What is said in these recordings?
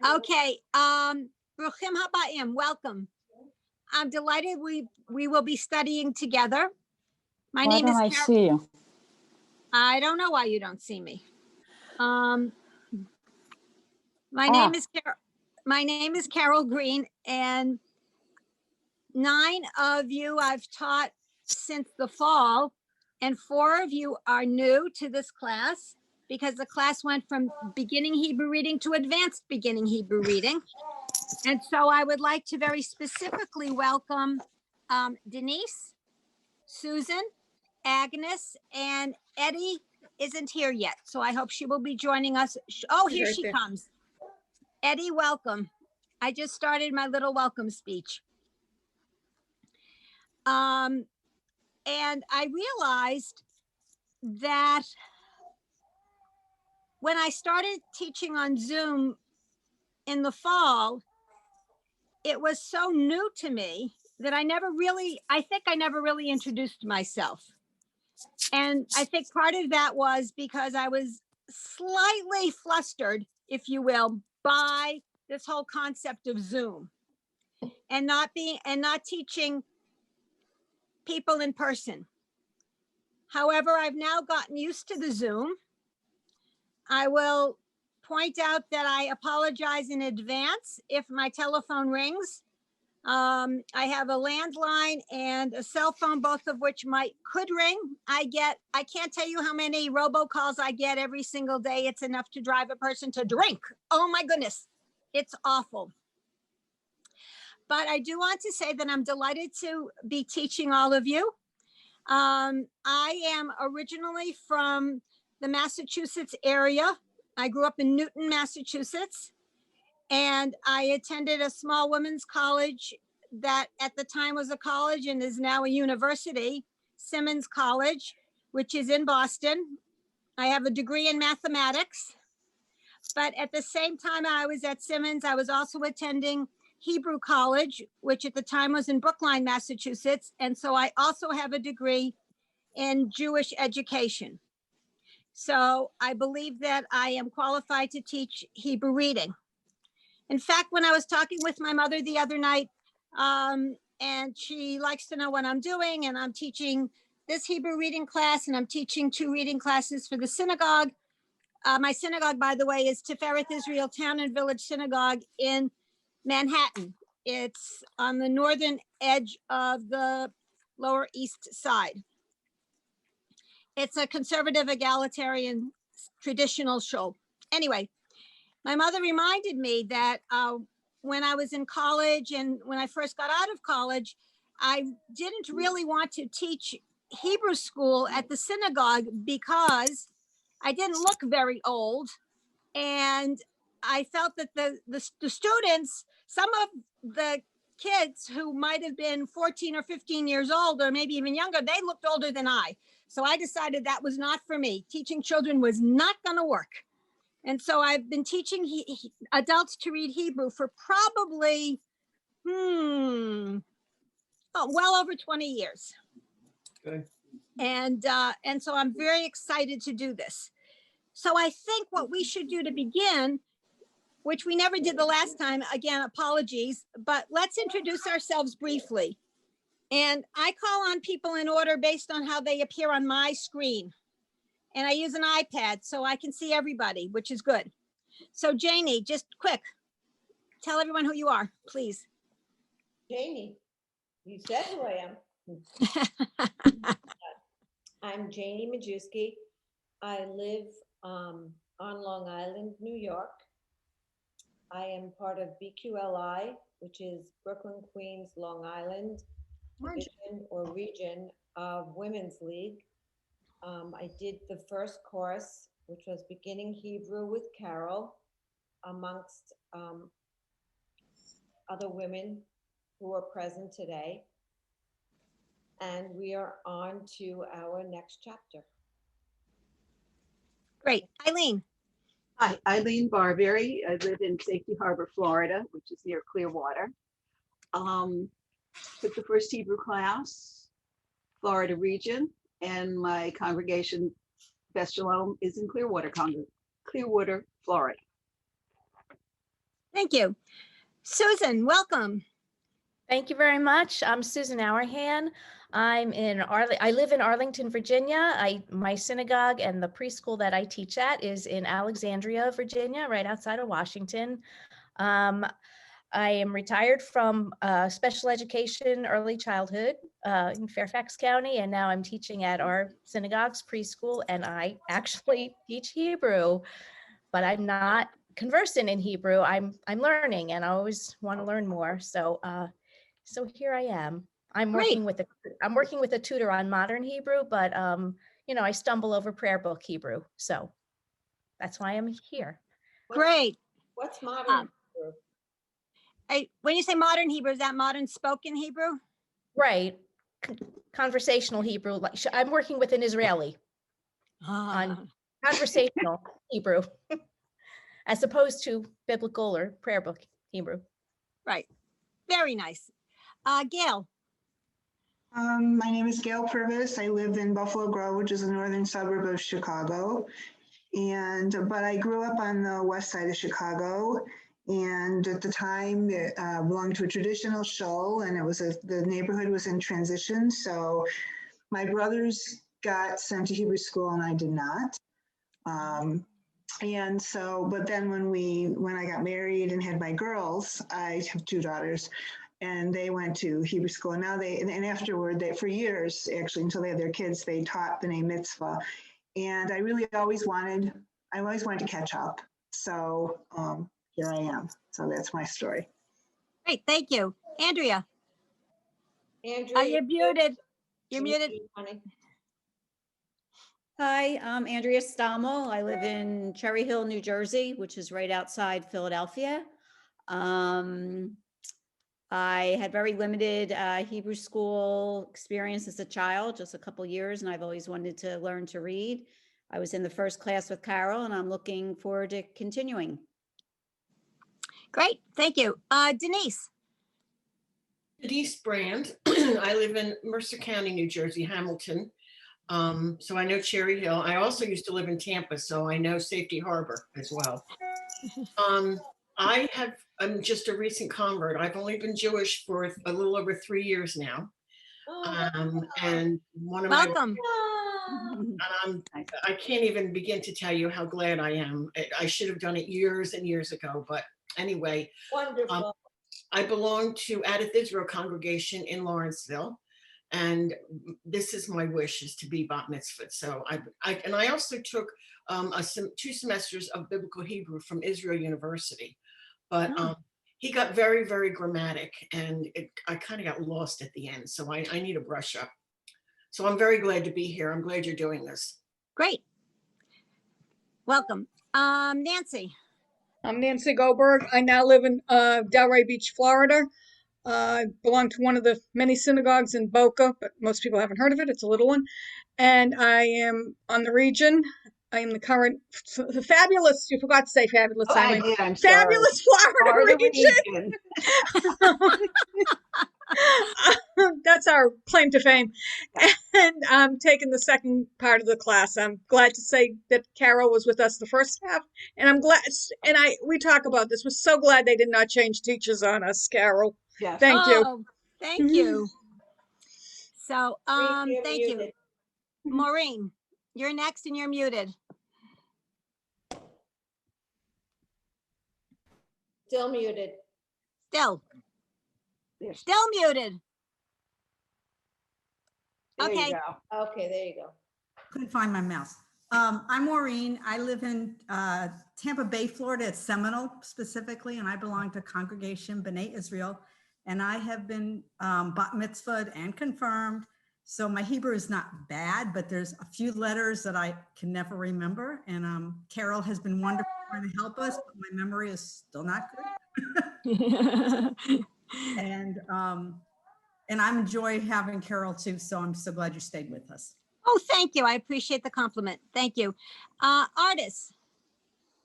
Okay, Bruchim Habayim, welcome. I'm delighted we will be studying together. My Why name don't is I Carol. see you? I don't know why you don't see me. My Ah. name is Carol Green, and 9 of you I've taught since the fall, and 4 of you are new to this class because the class went from beginning Hebrew reading to advanced beginning Hebrew reading. And so I would like to very specifically welcome Denise, Susan, Agnes, and Eddie isn't here yet. So I hope she will be joining us. Oh, here she comes. Eddie, welcome. I just started my little welcome speech. And I realized that when I started teaching on Zoom in the fall, it was so new to me that I think I never really introduced myself. And I think part of that was because I was slightly flustered, if you will, by this whole concept of Zoom and not teaching people in person. However, I've now gotten used to the Zoom. I will point out that I apologize in advance if my telephone rings. I have a landline and a cell phone, both of which could ring. I can't tell you how many robocalls I get every single day. It's enough to drive a person to drink. Oh my goodness, it's awful. But I do want to say that I'm delighted to be teaching all of you. I am originally from the Massachusetts area. I grew up in Newton, Massachusetts, and I attended a small women's college that at the time was a college and is now a university, Simmons College, which is in Boston. I have a degree in mathematics, but at the same time I was at Simmons, I was also attending Hebrew College, which at the time was in Brookline, Massachusetts. And so I also have a degree in Jewish education. So I believe that I am qualified to teach Hebrew reading. In fact, when I was talking with my mother the other night, and she likes to know what I'm doing, and I'm teaching this Hebrew reading class, and I'm teaching 2 reading classes for the synagogue. My synagogue, by the way, is Tiferet Israel Town and Village Synagogue in Manhattan. It's on the northern edge of the Lower East Side. It's a conservative, egalitarian, traditional shul. Anyway, my mother reminded me that when I was in college and when I first got out of college, I didn't really want to teach Hebrew school at the synagogue because I didn't look very old. And I felt that the students, some of the kids who might have been 14 or 15 years old, or maybe even younger, they looked older than I. So I decided that was not for me. Teaching children was not going to work. And so I've been teaching adults to read Hebrew for probably, well over 20 years. Okay. And so I'm very excited to do this. So I think what we should do to begin, which we never did the last time, again, apologies, but let's introduce ourselves briefly. And I call on people in order based on how they appear on my screen. And I use an iPad so I can see everybody, which is good. So Janie, just quick, tell everyone who you are, please. Janie, you said who I am. I'm Janie Majewski. I live on Long Island, New York. I am part of BQLI, which is Brooklyn, Queens, Long Island division or region of Women's League. I did the first course, which was Beginning Hebrew with Carol, amongst other women who are present today. And we are on to our next chapter. Great. Eileen. Hi, Eileen Barberry. I live in Safety Harbor, Florida, which is near Clearwater. Took the first Hebrew class, Florida region, and my congregation, Beth Shalom, is in Clearwater, Florida. Thank you. Susan, welcome. Thank you very much. I'm Susan Hourhan. I live in Arlington, Virginia. My synagogue and the preschool that I teach at is in Alexandria, Virginia, right outside of Washington. I am retired from special education, early childhood in Fairfax County, and now I'm teaching at our synagogue's preschool, and I actually teach Hebrew, but I'm not conversant in Hebrew. I'm learning, and I always want to learn more. So here I am. I'm Great. working with a tutor on modern Hebrew, but I stumble over prayer book Hebrew, so that's why I'm here. Great. What's modern? When you say modern Hebrew, is that modern spoken Hebrew? Right, conversational Hebrew. Like I'm working with an Israeli on conversational Hebrew, as opposed to biblical or prayer book Hebrew. Right. Very nice. Gail. My name is Gail Purvis. I live in Buffalo Grove, which is a northern suburb of Chicago. But I grew up on the west side of Chicago. And at the time, it belonged to a traditional show, and the neighborhood was in transition. So my brothers got sent to Hebrew school, and I did not. But then when I got married and had my girls, I have two daughters, and they went to Hebrew school. And now and afterward, for years, actually, until they had their kids, they taught the name mitzvah. And I always wanted to catch up. So here I am. So that's my story. Great. Thank you. Andrea. Andrea, You're muted. You're muted. honey. Hi, I'm Andrea Stommel. I live in Cherry Hill, New Jersey, which is right outside Philadelphia. I had very limited Hebrew school experience as a child, just a couple years, and I've always wanted to learn to read. I was in the first class with Carol, and I'm looking forward to continuing. Great. Thank you. Denise. Denise Brand. I live in Mercer County, New Jersey, Hamilton. So I know Cherry Hill. I also used to live in Tampa, so I know Safety Harbor as well. I'm just a recent convert. I've only been Jewish for a little over 3 years now. And one of Welcome. I can't even begin to tell you how glad I am. I should have done it years and years ago, but anyway. Wonderful. I belong to Adith Israel congregation in Lawrenceville, and this is my wish, is to be bat mitzvah. So I also took 2 semesters of biblical Hebrew from Israel University, but he got very, very grammatic, and I kind of got lost at the end. So I need a brush up. So I'm very glad to be here. I'm glad you're doing this. Great. Welcome. Nancy. I'm Nancy Goldberg. I now live in Delray Beach, Florida. I belong to one of the many synagogues in Boca, but most people haven't heard of it. It's a little one. And I am on the region. I am the current, the fabulous, you forgot to say fabulous. Oh, I did, I'm sorry. Fabulous Florida region. That's our claim to fame. And I'm taking the second part of the class. I'm glad to say that Carol was with us the first half, and I'm glad. And we talk about this. We're so glad they did not change teachers on us, Carol. Yes. Thank you. Thank you. So, You're thank you. muted. Maureen, you're next and you're muted. Still muted. Still muted. There Okay. you go. Okay, there you go. Couldn't find my mouse. I'm Maureen. I live in Tampa Bay, Florida, at Seminole specifically, and I belong to Congregation B'nai Israel. And I have been bat mitzvahed and confirmed. So my Hebrew is not bad, but there's a few letters that I can never remember. And Carol has been wonderful trying to help us, but my memory is still not good. And I enjoy having Carol too. So I'm so glad you stayed with us. Oh, thank you. I appreciate the compliment. Thank you. Artis.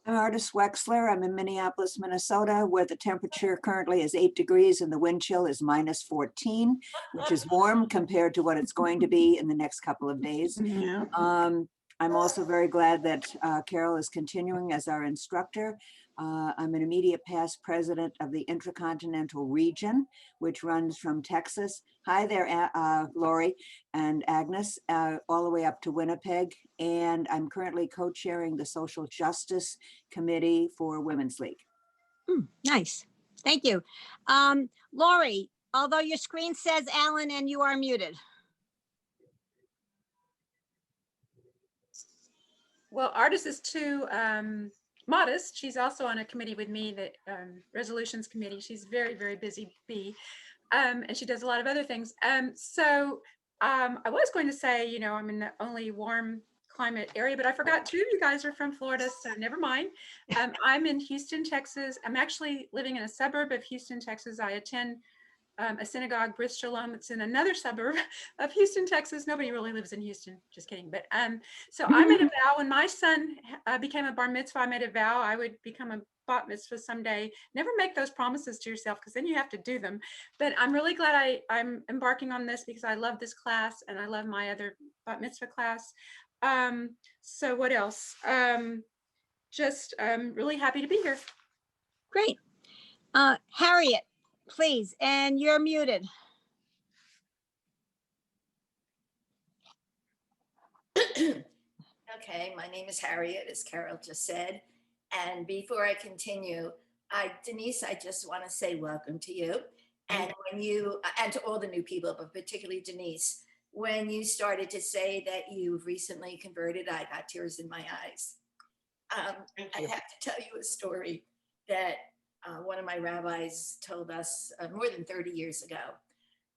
I'm Artis Wexler. I'm in Minneapolis, Minnesota, where the temperature currently is 8 degrees and the wind chill is -14, which is warm compared to what it's going to be in the next couple of days. Yeah. I'm I'm also very glad that Carol is continuing as our instructor. I'm an immediate past president of the Intercontinental Region, which runs from Texas. Hi there, Lori and Agnes, all the way up to Winnipeg. And I'm currently co-chairing the Social Justice Committee for Women's League. Nice. Thank you. Lori, although your screen says Alan and you are muted. Well, Artis is too modest. She's also on a committee with me, the resolutions committee. She's very, very busy bee, and she does a lot of other things. So I was going to say, you know, I'm in the only warm climate area, but I forgot two of you guys are from Florida, so never mind. I'm in Houston, Texas. I'm actually living in a suburb of Houston, Texas. I attend a synagogue, Bris Shalom. It's in another suburb of Houston, Texas. Nobody really lives in Houston, just kidding. But so I made a vow when my son became a bar mitzvah. I made a vow I would become a bat mitzvah someday. Never make those promises to yourself because then you have to do them. But I'm really glad I'm embarking on this because I love this class and I love my other bat mitzvah class. So what else? Just really happy to be here. Great. Harriet, please, and you're muted. Okay, my name is Harriet, as Carol just said. And before I continue, Denise, I just want to say welcome to you. And when you, and to all the new people, but particularly Denise, when you started to say that you've recently converted, I got tears in my eyes. I have to tell you a story that one of my rabbis told us more than 30 years ago.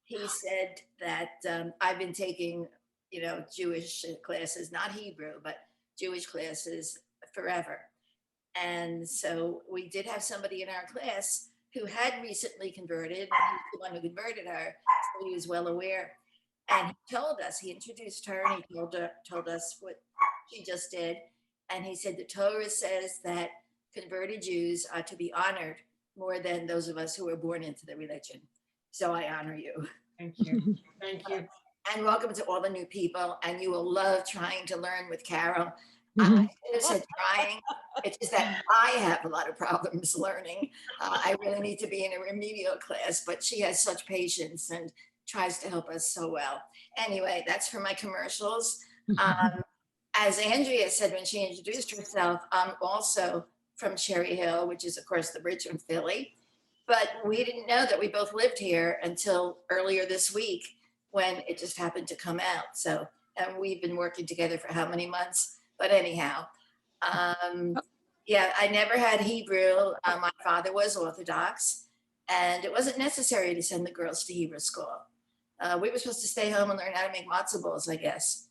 He said that I've been taking, you know, Jewish classes, not Hebrew, but Jewish classes forever. And so we did have somebody in our class who had recently converted, and he's the one who converted her, so he was well aware. And he told us, he introduced her and he told us what she just did. And he said, the Torah says that converted Jews are to be honored more than those of us who were born into the religion. So I honor you. Thank you. Thank you. And welcome to all the new people. And you will love trying to learn with Carol. I should have said trying. It's just that I have a lot of problems learning. I really need to be in a remedial class, but she has such patience and tries to help us so well. Anyway, that's for my commercials. As Andrea said when she introduced herself, I'm also from Cherry Hill, which is, of course, the bridge from Philly. But we didn't know that we both lived here until earlier this week when it just happened to come out. So, and we've been working together for how many months? But anyhow, yeah, I never had Hebrew. My father was Orthodox, and it wasn't necessary to send the girls to Hebrew school. We were supposed to stay home and learn how to make matzo balls, I guess.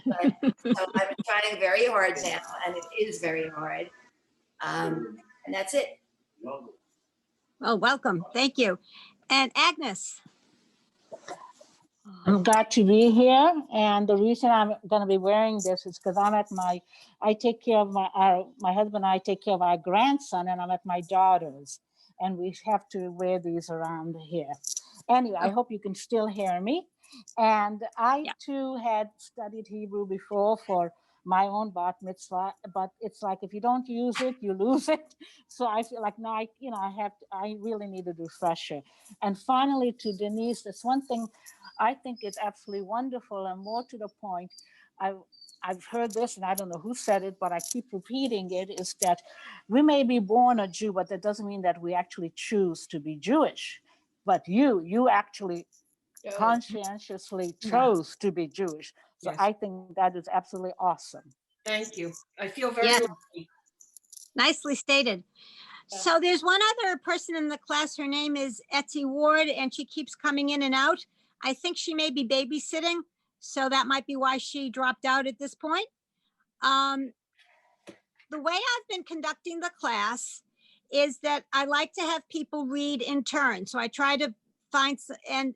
But, so I've been trying very hard now, and it is very hard. And that's it. Oh, welcome. Thank you. And Agnes. I'm glad to be here. And the reason I'm going to be wearing this is because I take care of my husband and I take care of our grandson, and I'm at my daughter's. And we have to wear these around here. Anyway, I hope you can still hear me. And I too had studied Hebrew before for my own bat mitzvah, but it's like if you don't use it, you lose it. So I feel like now I really need a refresher. And finally, to Denise, that's one thing I think is absolutely wonderful, and more to the point, I've heard this, and I don't know who said it, but I keep repeating it, is that we may be born a Jew, but that doesn't mean that we actually choose to be Jewish. But you actually conscientiously chose to be Jewish. So I think that is absolutely awesome. Thank you. I feel very lucky. Nicely stated. So there's one other person in the class. Her name is Etsy Ward, and she keeps coming in and out. I think she may be babysitting, so that might be why she dropped out at this point. The way I've been conducting the class is that I like to have people read in turn. So I try to find, and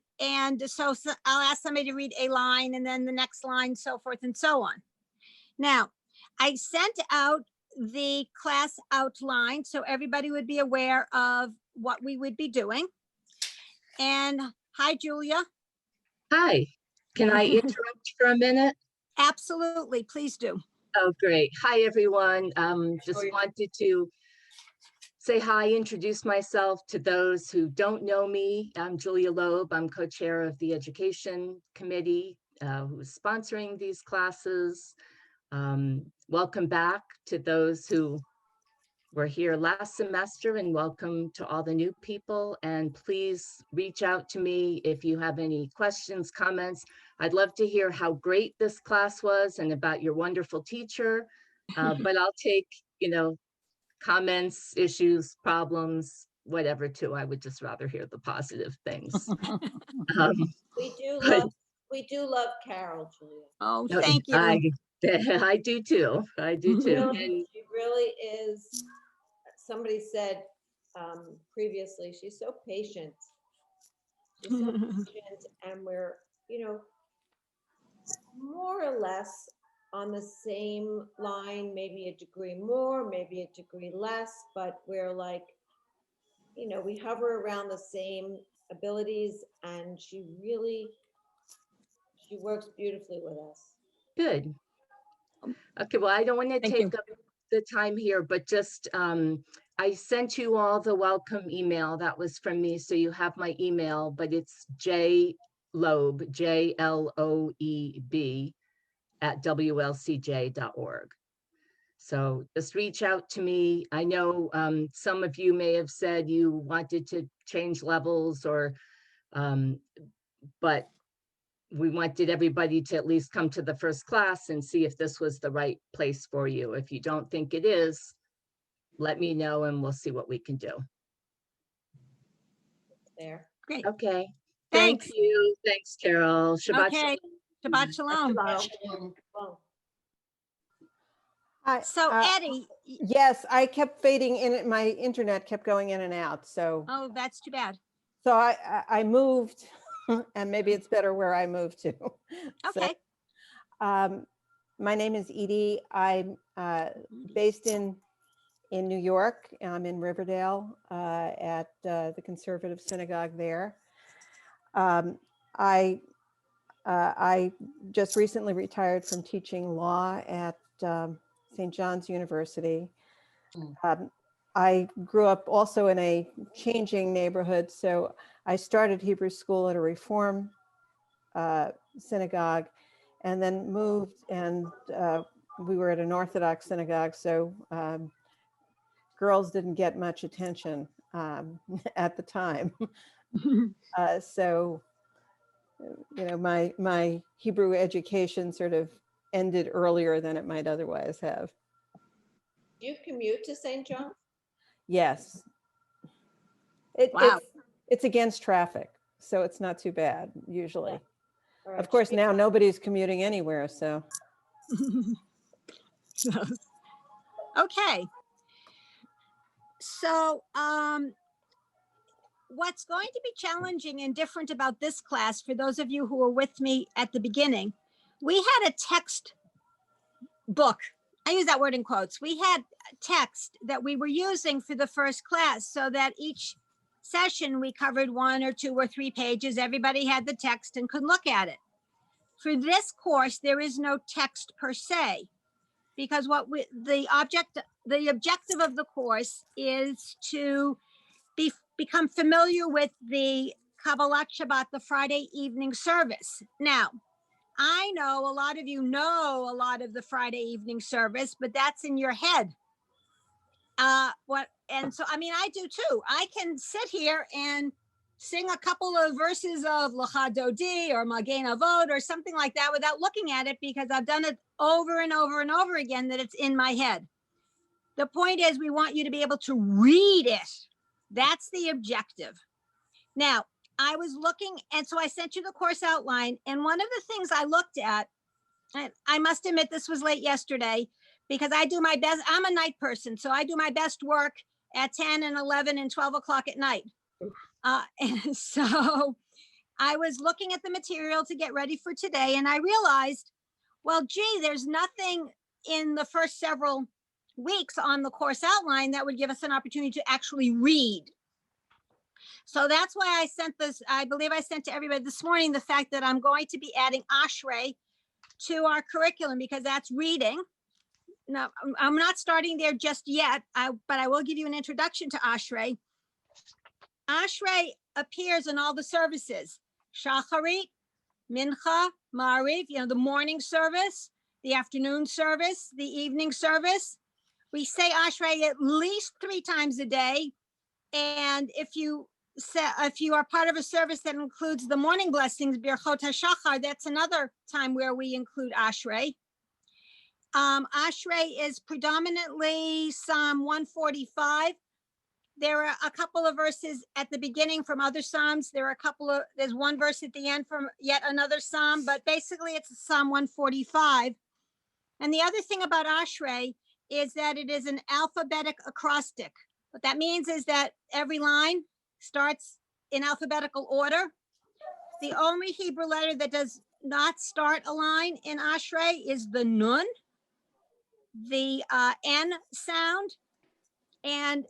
so I'll ask somebody to read a line and then the next line, so forth and so on. Now, I sent out the class outline so everybody would be aware of what we would be doing. And hi, Julia. Hi, can I interrupt for a minute? Absolutely, please do. Oh, great. Hi, everyone. Just wanted to say hi, introduce myself to those who don't know me. I'm Julia Loeb. I'm co-chair of the Education Committee, who is sponsoring these classes. Welcome back to those who were here last semester, and welcome to all the new people. And please reach out to me if you have any questions, comments. I'd love to hear how great this class was and about your wonderful teacher. But I'll take, comments, issues, problems, whatever too. I would just rather hear the positive things. We do But- love, we do love Carol, Julia. Oh, No, thank you. I do too. I do too. And She really is, somebody said previously, she's so patient. She's so patient, and we're, more or less on the same line, maybe a degree more, maybe a degree less, but we're like, we hover around the same abilities, and she works beautifully with us. good. Okay, well, I don't want to Thank take you. up the time here, but just, I sent you all the welcome email. That was from me, so you have my email, but it's jloeb, JLOEB, @WLCJ.org. So just reach out to me. I know some of you may have said you wanted to change levels or, but we wanted everybody to at least come to the first class and see if this was the right place for you. If you don't think it is, let me know and we'll see what we can do. There. Great. Okay. Thanks. Thank you. Thanks, Carol. Shabbat Okay. Shabbat shalom. Well, So Eddie, Yes, I kept fading in it. My internet kept going in and out. So, oh, that's too bad. so I moved and maybe it's better where I moved to. Okay. My name is Edie. I'm based in New York. I'm in Riverdale at the Conservative Synagogue there. I just recently retired from teaching law at St. John's University. I grew up also in a changing neighborhood, so I started Hebrew school at a Reform synagogue, and then moved, and we were at an Orthodox synagogue, so girls didn't get much attention at the time. So, my Hebrew education sort of ended earlier than it might otherwise have. do you commute to St. John? Yes. Wow. It's against traffic, so it's not too bad usually. Yeah. All right. Of course, now nobody's commuting anywhere, so. Okay. So, what's going to be challenging and different about this class, for those of you who were with me at the beginning, we had a text book. I use that word in quotes. We had text that we were using for the first class, so that each session we covered 1 or 2 or 3 pages. Everybody had the text and could look at it. For this course, there is no text per se, because the objective of the course is to become familiar with the Kabbalat Shabbat, the Friday evening service. Now, I know a lot of you know a lot of the Friday evening service, but that's in your head. And so, I mean, I do too. I can sit here and sing a couple of verses of Lecha Dodi or Magen Avot or something like that without looking at it, because I've done it over and over and over again, that it's in my head. The point is, we want you to be able to read it. That's the objective. Now, I was looking, and so I sent you the course outline, and one of the things I looked at, and I must admit this was late yesterday, because I do my best, I'm a night person, so I do my best work at 10 and 11 and 12 o'clock at night. And so I was looking at the material to get ready for today, and I realized, well, gee, there's nothing in the first several weeks on the course outline that would give us an opportunity to actually read. So that's why I sent this, I believe I sent to everybody this morning, the fact that I'm going to be adding Ashrei to our curriculum, because that's reading. no, I'm not starting there just yet, but I will give you an introduction to Ashrei. Ashrei appears in all the services, Shacharit, Mincha, Mariv, the morning service, the afternoon service, the evening service. We say Ashrei at least 3 times a day. And if you are part of a service that includes the morning blessings, Birchot HaShachar, that's another time where we include Ashrei. Ashrei is predominantly Psalm 145. There are a couple of verses at the beginning from other Psalms. There's one verse at the end from yet another Psalm, but basically it's Psalm 145. And the other thing about Ashrei is that it is an alphabetic acrostic. What that means is that every line starts in alphabetical order. The only Hebrew letter that does not start a line in Ashrei is the Nun, the N sound. And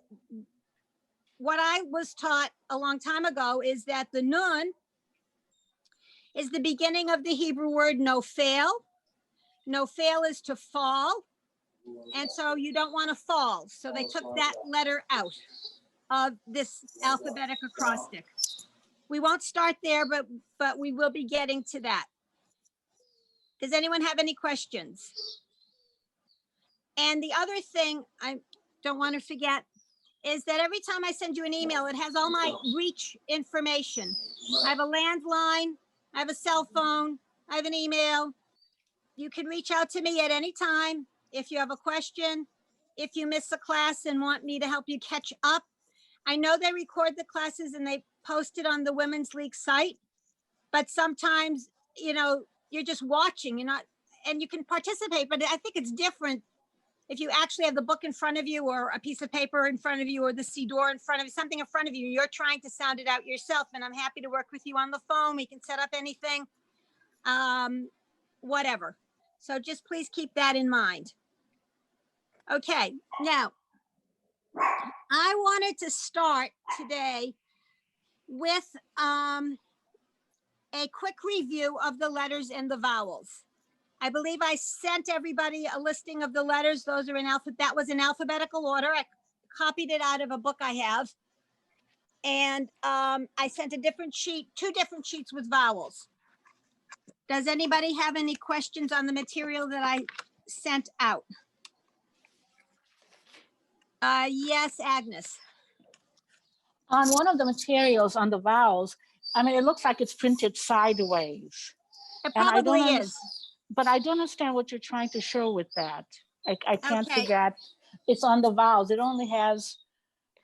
what I was taught a long time ago is that the Nun is the beginning of the Hebrew word no fail. No fail is to fall. And so you don't want to fall. So they took that letter out of this alphabetic acrostic. We won't start there, but we will be getting to that. Does anyone have any questions? And the other thing I don't want to forget is that every time I send you an email, it has all my reach information. I have a landline, I have a cell phone, I have an email. You can reach out to me at any time if you have a question, if you miss a class and want me to help you catch up. I know they record the classes and they post it on the Women's League site, but sometimes, you're just watching, and you can participate, but I think it's different if you actually have the book in front of you or a piece of paper in front of you or the Siddur in front of you, something in front of you, you're trying to sound it out yourself. And I'm happy to work with you on the phone. We can set up anything, whatever. So just please keep that in mind. Okay, now I wanted to start today with a quick review of the letters and the vowels. I believe I sent everybody a listing of the letters. Those are that was in alphabetical order. I copied it out of a book I have. And I sent a different sheet, 2 different sheets with vowels. Does anybody have any questions on the material that I sent out? Yes, Agnes. On one of the materials on the vowels, it looks like it's printed sideways. It probably is. But I don't understand what you're trying to show with that. I can't Okay. figure out. It's on the vowels. It only has,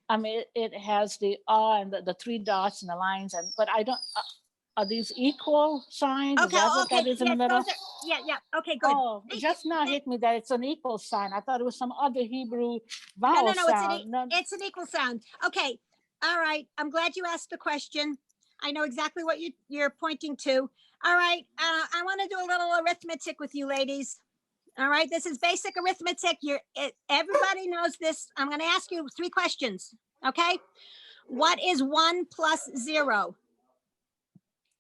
it has the and the 3 dots and the lines, but I don't, are these equal signs? Okay, Is that what that is in the middle? Yeah. Okay, good. Oh, just now hit me that it's an equal sign. I thought it was some other Hebrew vowel sound. It's an equal sound. Okay, all right. I'm glad you asked the question. I know exactly what you're pointing to. All right, I want to do a little arithmetic with you ladies. All right, this is basic arithmetic. Everybody knows this. I'm going to ask you 3 questions, okay? What is 1 plus 0?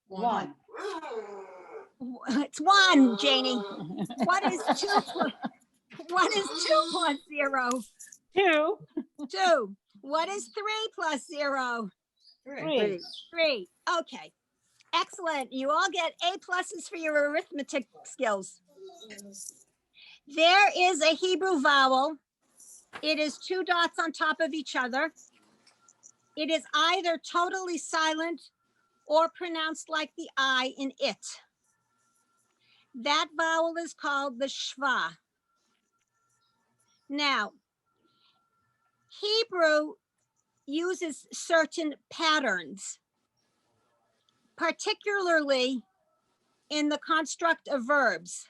1. It's 1, Janie. What is 2 plus 0? 2. 2. What is 3 plus 0? 3. 3. Okay. Excellent. You all get A pluses for your arithmetic skills. There is a Hebrew vowel. It is 2 dots on top of each other. It is either totally silent or pronounced like the I in it. That vowel is called the shva. Now, Hebrew uses certain patterns, particularly in the construct of verbs.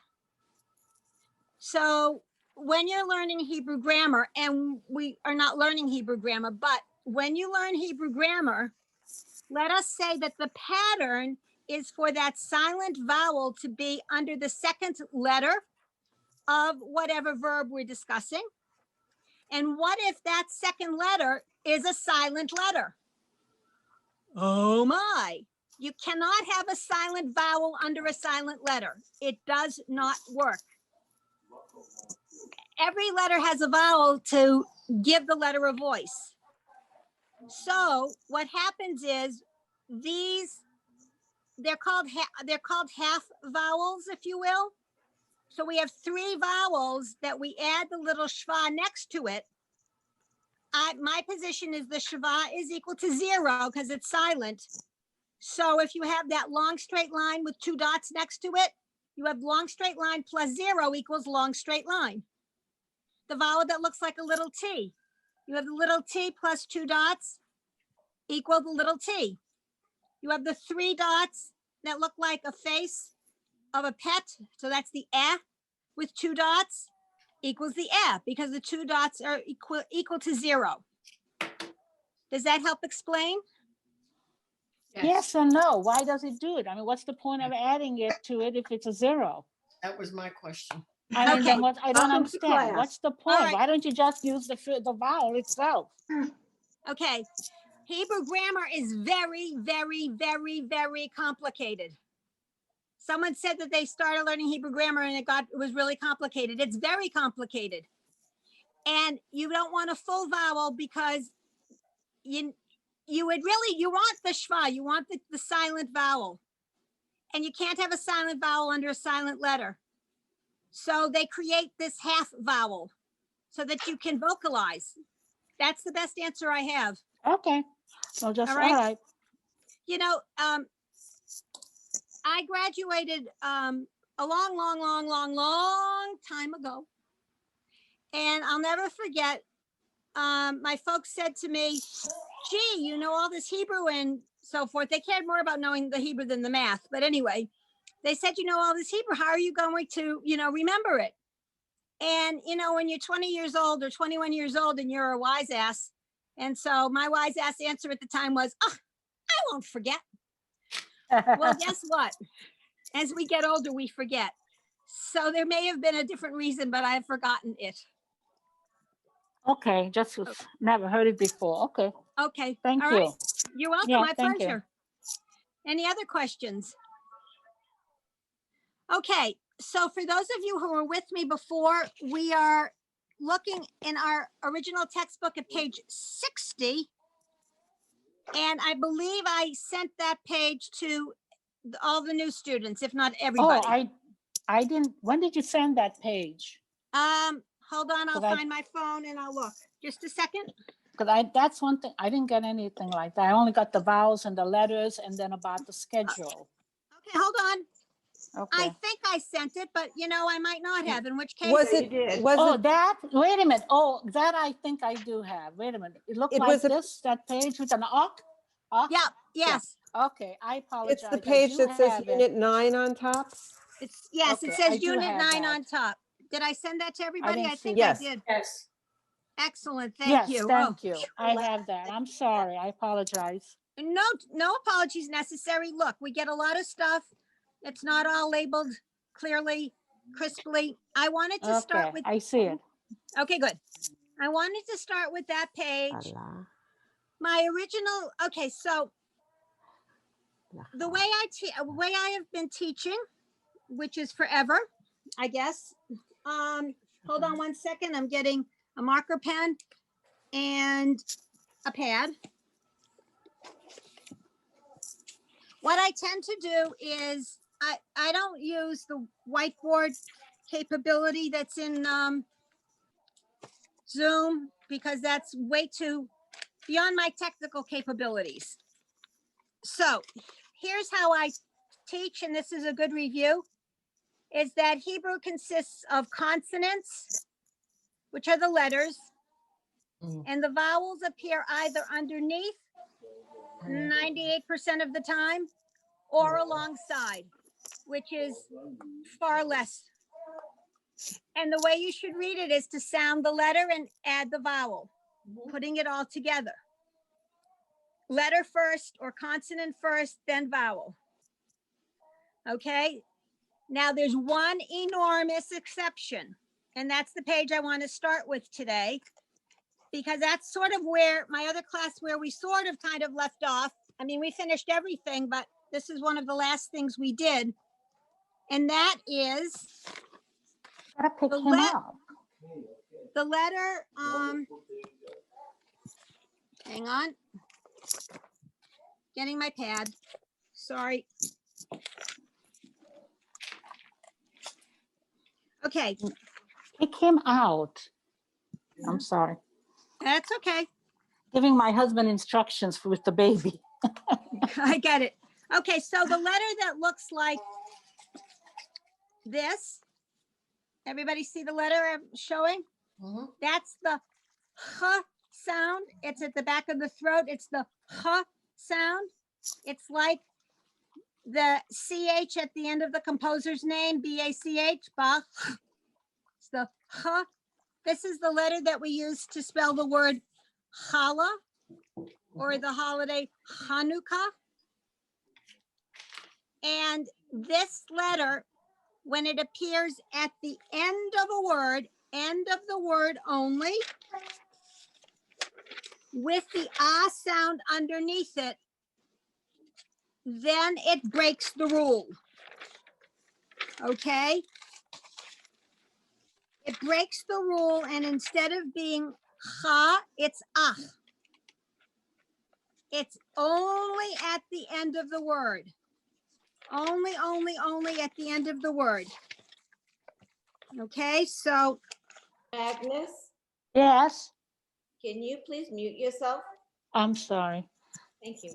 So when you're learning Hebrew grammar, and we are not learning Hebrew grammar, but when you learn Hebrew grammar, let us say that the pattern is for that silent vowel to be under the second letter of whatever verb we're discussing. And what if that second letter is a silent letter? Oh my, you cannot have a silent vowel under a silent letter. It does not work. every letter has a vowel to give the letter a voice. So what happens is they're called half vowels, if you will. So we have 3 vowels that we add the little schwa next to it. My position is the schwa is equal to 0 because it's silent. So if you have that long straight line with 2 dots next to it, you have long straight line plus 0 equals long straight line. The vowel that looks like a little T, you have the little T plus 2 dots equal the little T. You have the 3 dots that look like a face of a pet. So that's the with 2 dots equals the because the 2 dots are equal to 0. Does that help explain? Yes or no? Why does it do it? I mean, what's the point of adding it to it if it's a 0? That was my question. I mean, Okay. then what, I don't Welcome to understand. class. What's the point? right. Why don't you just use the vowel itself? Okay. Hebrew grammar is very, very, very, very complicated. Someone said that they started learning Hebrew grammar and it was really complicated. It's very complicated. And you don't want a full vowel because you want the schwa, you want the silent vowel. And you can't have a silent vowel under a silent letter. So they create this half vowel so that you can vocalize. That's the best answer I have. Okay. So just, All right. You know, I graduated a long time ago. And I'll never forget, my folks said to me, gee, you know all this Hebrew and so forth. They cared more about knowing the Hebrew than the math. But anyway, they said, you know all this Hebrew, how are you going to, remember it? And, when you're 20 years old or 21 years old and you're a wise ass. And so my wise ass answer at the time was, oh, I won't forget. Well, guess what? As we get older, we forget. So there may have been a different reason, but I've forgotten it. Okay, just never heard it before. Okay. Okay. Thank All you. right. You're welcome. Yeah, My thank you. pleasure. Any other questions? Okay. So for those of you who were with me before, we are looking in our original textbook at page 60. And I believe I sent that page to all the new students, if not everybody. Oh, I didn't. When did you send that page? Hold on, I'll find my phone and I'll look. Just a second. Because that's one thing, I didn't get anything like that. I only got the vowels and the letters and then about the schedule. Okay, hold on. Okay. I think I sent it, but I might not have, in which case. Was You it, did. was it, That, wait a minute. Oh, that I think I do have. Wait a minute. It looked It like was a- this, that page with an awk? Yeah, yes. Okay, I apologize. it's the I page do that says have it. Unit 9 on top? Yes, Okay, it I says do Unit have 9 that. on top. Did I send that to everybody? didn't I see think that. I did. Yes. Excellent. Thank Yes, you. thank you. I have that. I'm sorry. I apologize. No apologies necessary. Look, we get a lot of stuff. It's not all labeled clearly, crisply. I wanted to start with. I see it. Okay, good. I wanted to start with that page. My original. Okay, so the way I have been teaching, which is forever, I guess. Hold on one second. I'm getting a marker pen and a pad. What I tend to do is I don't use the whiteboard capability that's in Zoom because that's way too beyond my technical capabilities. So here's how I teach, and this is a good review, is that Hebrew consists of consonants, which are the letters, and the vowels appear either underneath 98% of the time or alongside, which is far less. And the way you should read it is to sound the letter and add the vowel, putting it all together. Letter first or consonant first, then vowel. Okay. Now there's one enormous exception, and that's the page I want to start with today, because that's sort of where my other class, where we sort of kind of left off. I mean, we finished everything, but this is one of the last things we did. And that is Gotta pick him up. The letter, hang on. Getting my pad. Sorry. Okay, It came out. I'm sorry. that's okay. Giving my husband instructions with the baby. I get it. Okay, so the letter that looks like this, everybody see the letter I'm showing? That's the h sound. It's at the back of the throat. It's the h sound. It's like the ch at the end of the composer's name, Bach, Bach. It's the h. This is the letter that we use to spell the word challah or the holiday Hanukkah. And this letter, when it appears at the end of the word only, with the ah sound underneath it, then it breaks the rule. Okay? It breaks the rule, and instead of being ha, it's ah. It's only at the end of the word. Only at the end of the word. Okay, so. Agnes, Yes, can you please mute yourself? I'm sorry. Thank you.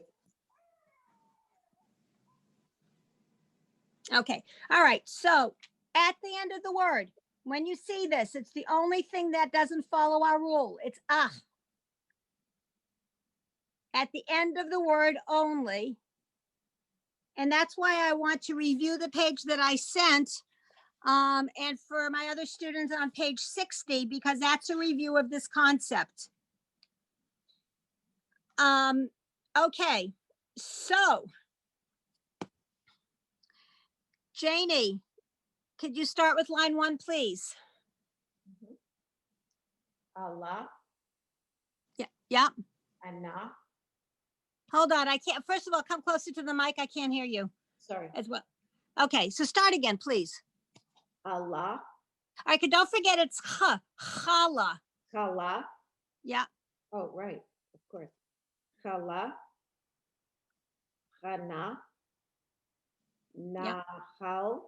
Okay, all right, so at the end of the word, when you see this, it's the only thing that doesn't follow our rule. It's ah. At the end of the word only. And that's why I want to review the page that I sent. And for my other students on page 60, because that's a review of this concept. Okay, so Janie, could you start with line 1, please? Allah, Yeah. Anna, Hold on, I can't, first of all, come closer to the mic. I can't hear you sorry, as well. Okay, so start again, please. Allah, All right, don't forget it's challah. Kala. Yeah. Oh, right, of course. Kala, Chana, Nahal,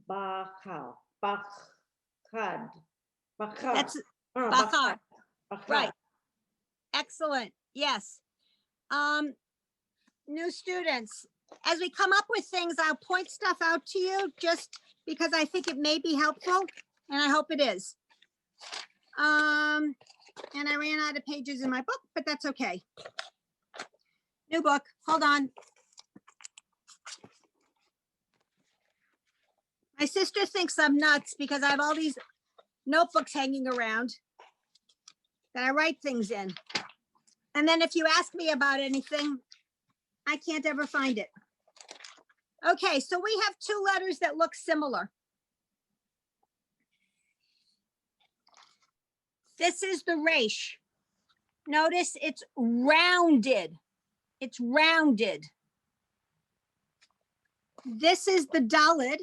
Bachal, Bachad, Bachad. That's Bachad. Bachad. Right. Excellent. Yes. New students, as we come up with things, I'll point stuff out to you just because I think it may be helpful, and I hope it is. And I ran out of pages in my book, but that's okay. New book. Hold on. My sister thinks I'm nuts because I have all these notebooks hanging around that I write things in. And then if you ask me about anything, I can't ever find it. Okay, so we have 2 letters that look similar. This is the resh. Notice it's rounded. It's rounded. This is the dalid.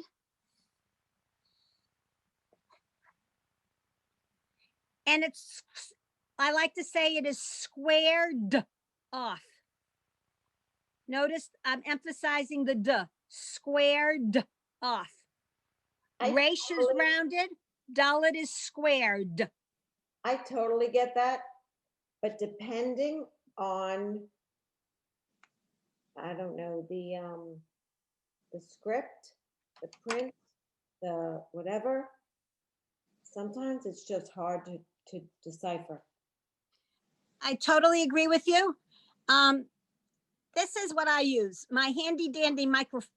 And it's, I like to say it is squared off. Notice I'm emphasizing the d, squared off. Resh is rounded, dalid is squared. I totally get that, but depending on, I don't know, the script, the print, the whatever, sometimes it's just hard to decipher. I totally agree with you. This is what I use, my handy dandy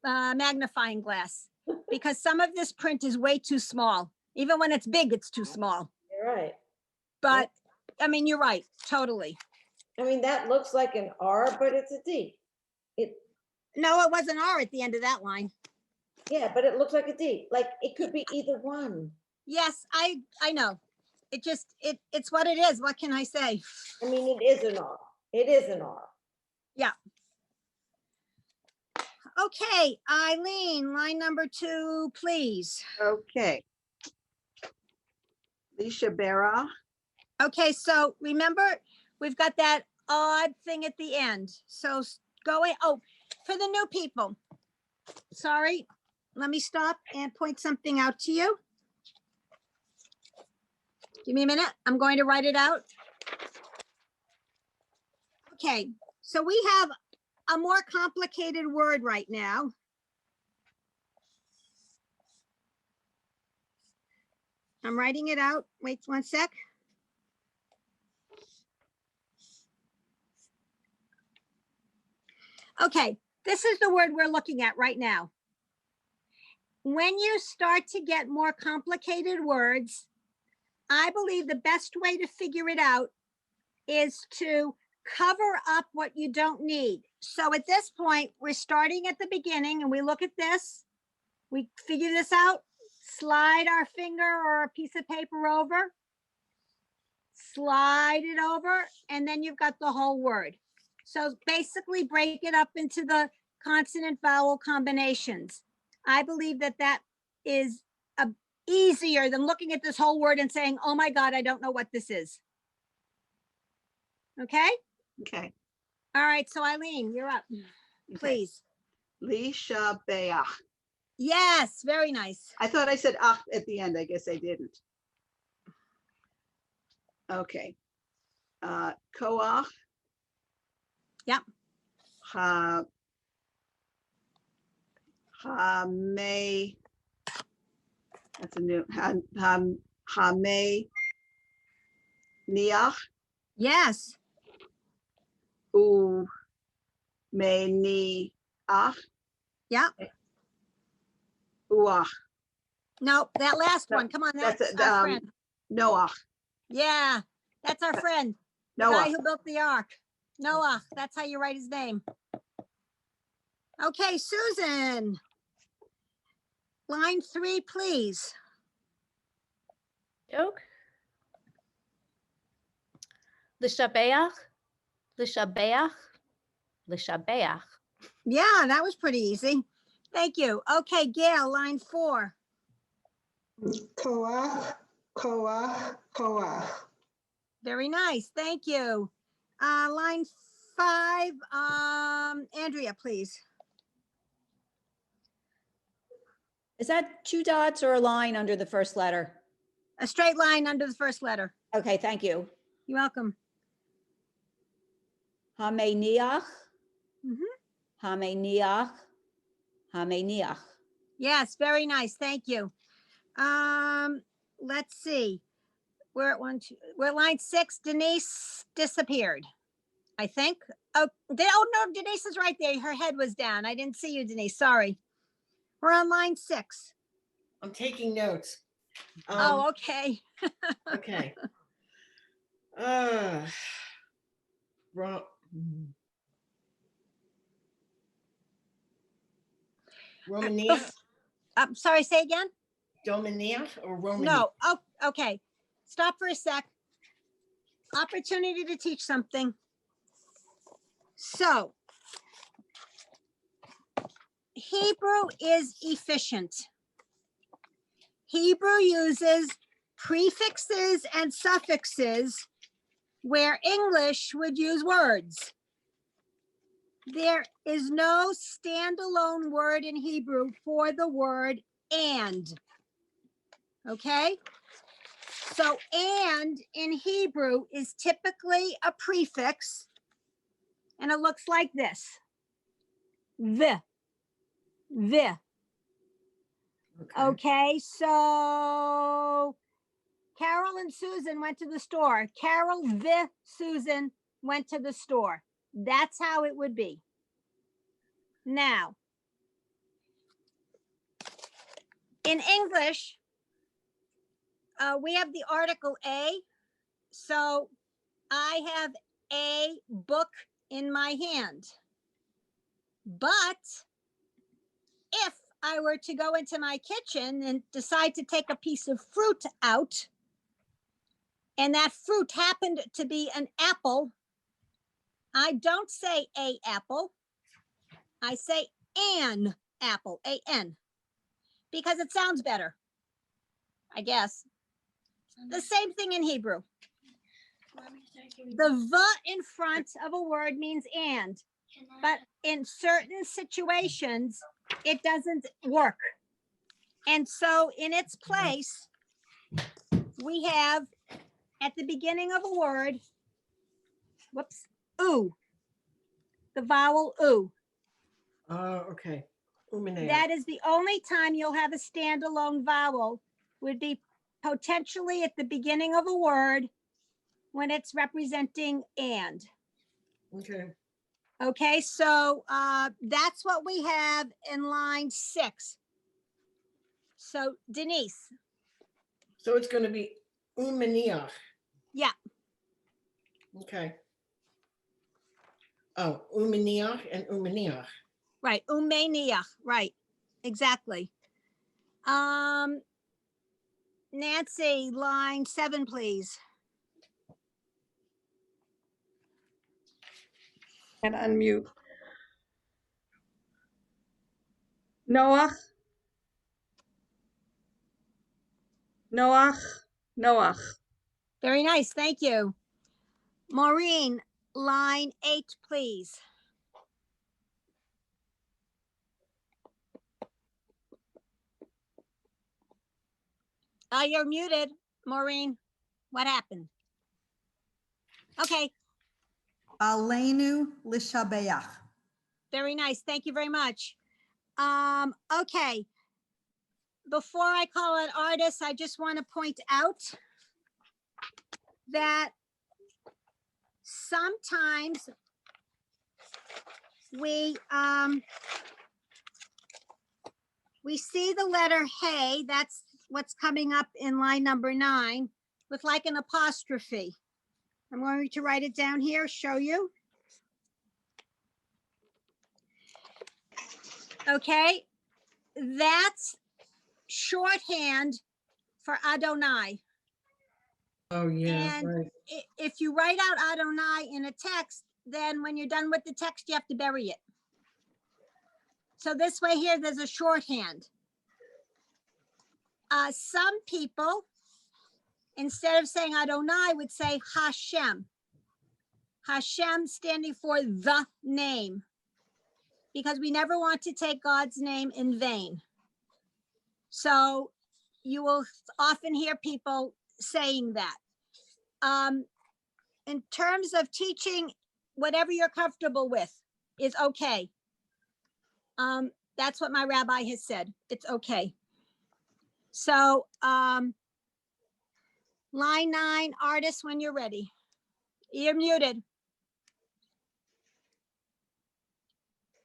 magnifying glass, because some of this print is way too small. Even when it's big, it's too small. You're right. But I mean, you're right, totally. I mean, that looks like an R, but it's a D. No, it was an R at the end of that line. Yeah, but it looks like a D. Like it could be either one. Yes, I know. It just, it's what it is. What can I say? I mean, it is an R. It is an R. Yeah. Okay, Eileen, line number 2, please. Okay. Leisha Bera. Okay, so remember, we've got that odd thing at the end. So going, oh, for the new people. Sorry, let me stop and point something out to you. Give me a minute. I'm going to write it out. Okay, so we have a more complicated word right now. I'm writing it out. Wait 1 sec. Okay, this is the word we're looking at right now. When you start to get more complicated words, I believe the best way to figure it out is to cover up what you don't need. So at this point, we're starting at the beginning and we look at this, we figure this out, slide our finger or a piece of paper over, slide it over, and then you've got the whole word. So basically break it up into the consonant vowel combinations. I believe that that is easier than looking at this whole word and saying, oh my God, I don't know what this is. Okay? Okay. All right, so Eileen, you're up, please. Leisha Bea. Yes, very nice. I thought I said ah at the end. I guess I didn't. Okay. Koach. Yep. Hame. That's a new. Hame Niach. Yes. U me ni ach. Yep. Uach. No, that last No, one. Come on, that's that's our friend. Noach. Yeah, that's our friend. The Noah. guy who built the ark. Noah, that's how you write his name. Okay, Susan. Line 3, please. Joke. L'shabeach, l'shabeach, l'shabeach. Yeah, that was pretty easy. Thank you. Okay, Gail, line 4. Koach, koach, koach. Very nice. Thank you. Line 5, Andrea, please. Is that 2 dots or a line under the first letter? A straight line under the first letter. Okay, thank you. You're welcome. Hameniach, Mm-hmm. hameniach, hameniach. Yes, very nice. Thank you. Let's see. We're at we're at line 6. Denise disappeared, I think. Oh, no, Denise is right there. Her head was down. I didn't see you, Denise. Sorry. We're on line 6. I'm taking notes. Oh, okay. Okay. Wrong. Romania? I'm sorry, say again? Domania or Romania? No. Oh, okay. Stop for a sec. Opportunity to teach something. So, Hebrew is efficient. Hebrew uses prefixes and suffixes where English would use words. There is no standalone word in Hebrew for the word and. Okay? So and in Hebrew is typically a prefix and it looks like this. The. Okay, so Carol and Susan went to the store. Carol, Susan went to the store. That's how it would be. Now, in English, we have the article a. So I have a book in my hand. But if I were to go into my kitchen and decide to take a piece of fruit out, and that fruit happened to be an apple, I don't say a apple. I say an apple, A-N, because it sounds better, I guess. The same thing in Hebrew. The "v" in front of a word means "and," but in certain situations, it doesn't work. And so in its place, we have at the beginning of a word, whoops, "oo," the vowel "oo." Oh, okay. Umanea. That is the only time you'll have a standalone vowel, would be potentially at the beginning of a word when it's representing "and." Okay. Okay, so that's what we have in line 6. So Denise. So it's going to be Umania. Yeah. Okay. Oh, Umania and Umania. Right, umeniach, right, exactly. Nancy, line 7, please. And unmute. Noach. Noach. Noach. Very nice, thank you. Maureen, line 8, please. You're muted, Maureen. What happened? Okay. Aleinu l'shabeach. Very nice. Thank you very much. Okay. Before I call an artist, I just want to point out that sometimes we see the letter hey, that's what's coming up in line number 9, with like an apostrophe. I'm going to write it down here, show you. Okay, that's shorthand for Adonai. Oh, yeah. And Right. if you write out Adonai in a text, then when you're done with the text, you have to bury it. So this way here, there's a shorthand. Some people, instead of saying Adonai, would say Hashem. Hashem standing for the name, because we never want to take God's name in vain. So you will often hear people saying that. In terms of teaching, whatever you're comfortable with is okay. That's what my rabbi has said. It's okay. So line 9, artist, when you're ready. You're muted.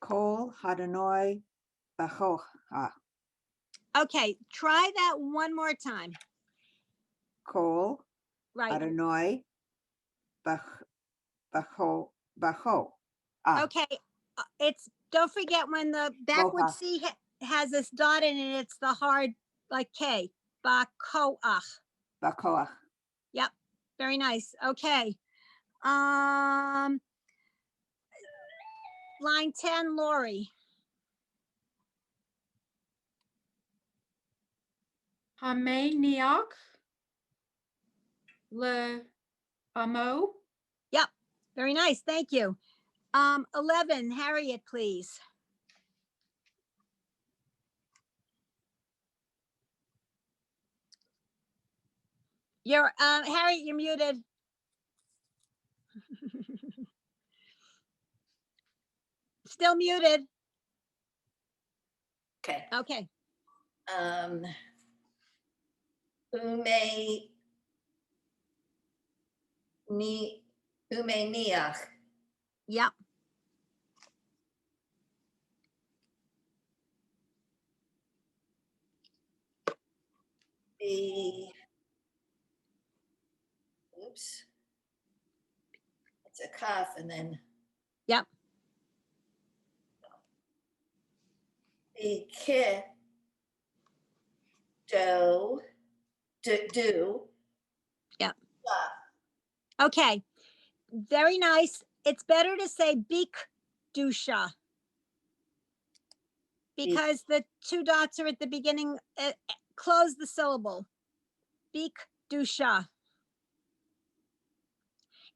Kol Hadonoi Bachocha. Okay, try that one more time. Kol Right. Adonai Bacho. Okay, it's, don't forget when the backward Boha. C has this dot in it, it's the hard, like K. Bakoach. Bakoach. Yep, very nice. Okay. Line 10, Lori. Hamaniach le amo. Yep, very nice. Thank you. 11, Harriet, please. You're Harriet, you're muted. Still muted. Okay. Okay. Umeniach. Yep. Oops. It's a cough and then. Yep. The kid do. Yep. Okay. Very nice. It's better to say bik dusha, because the 2 dots are at the beginning. Close the syllable. Bik Dusha.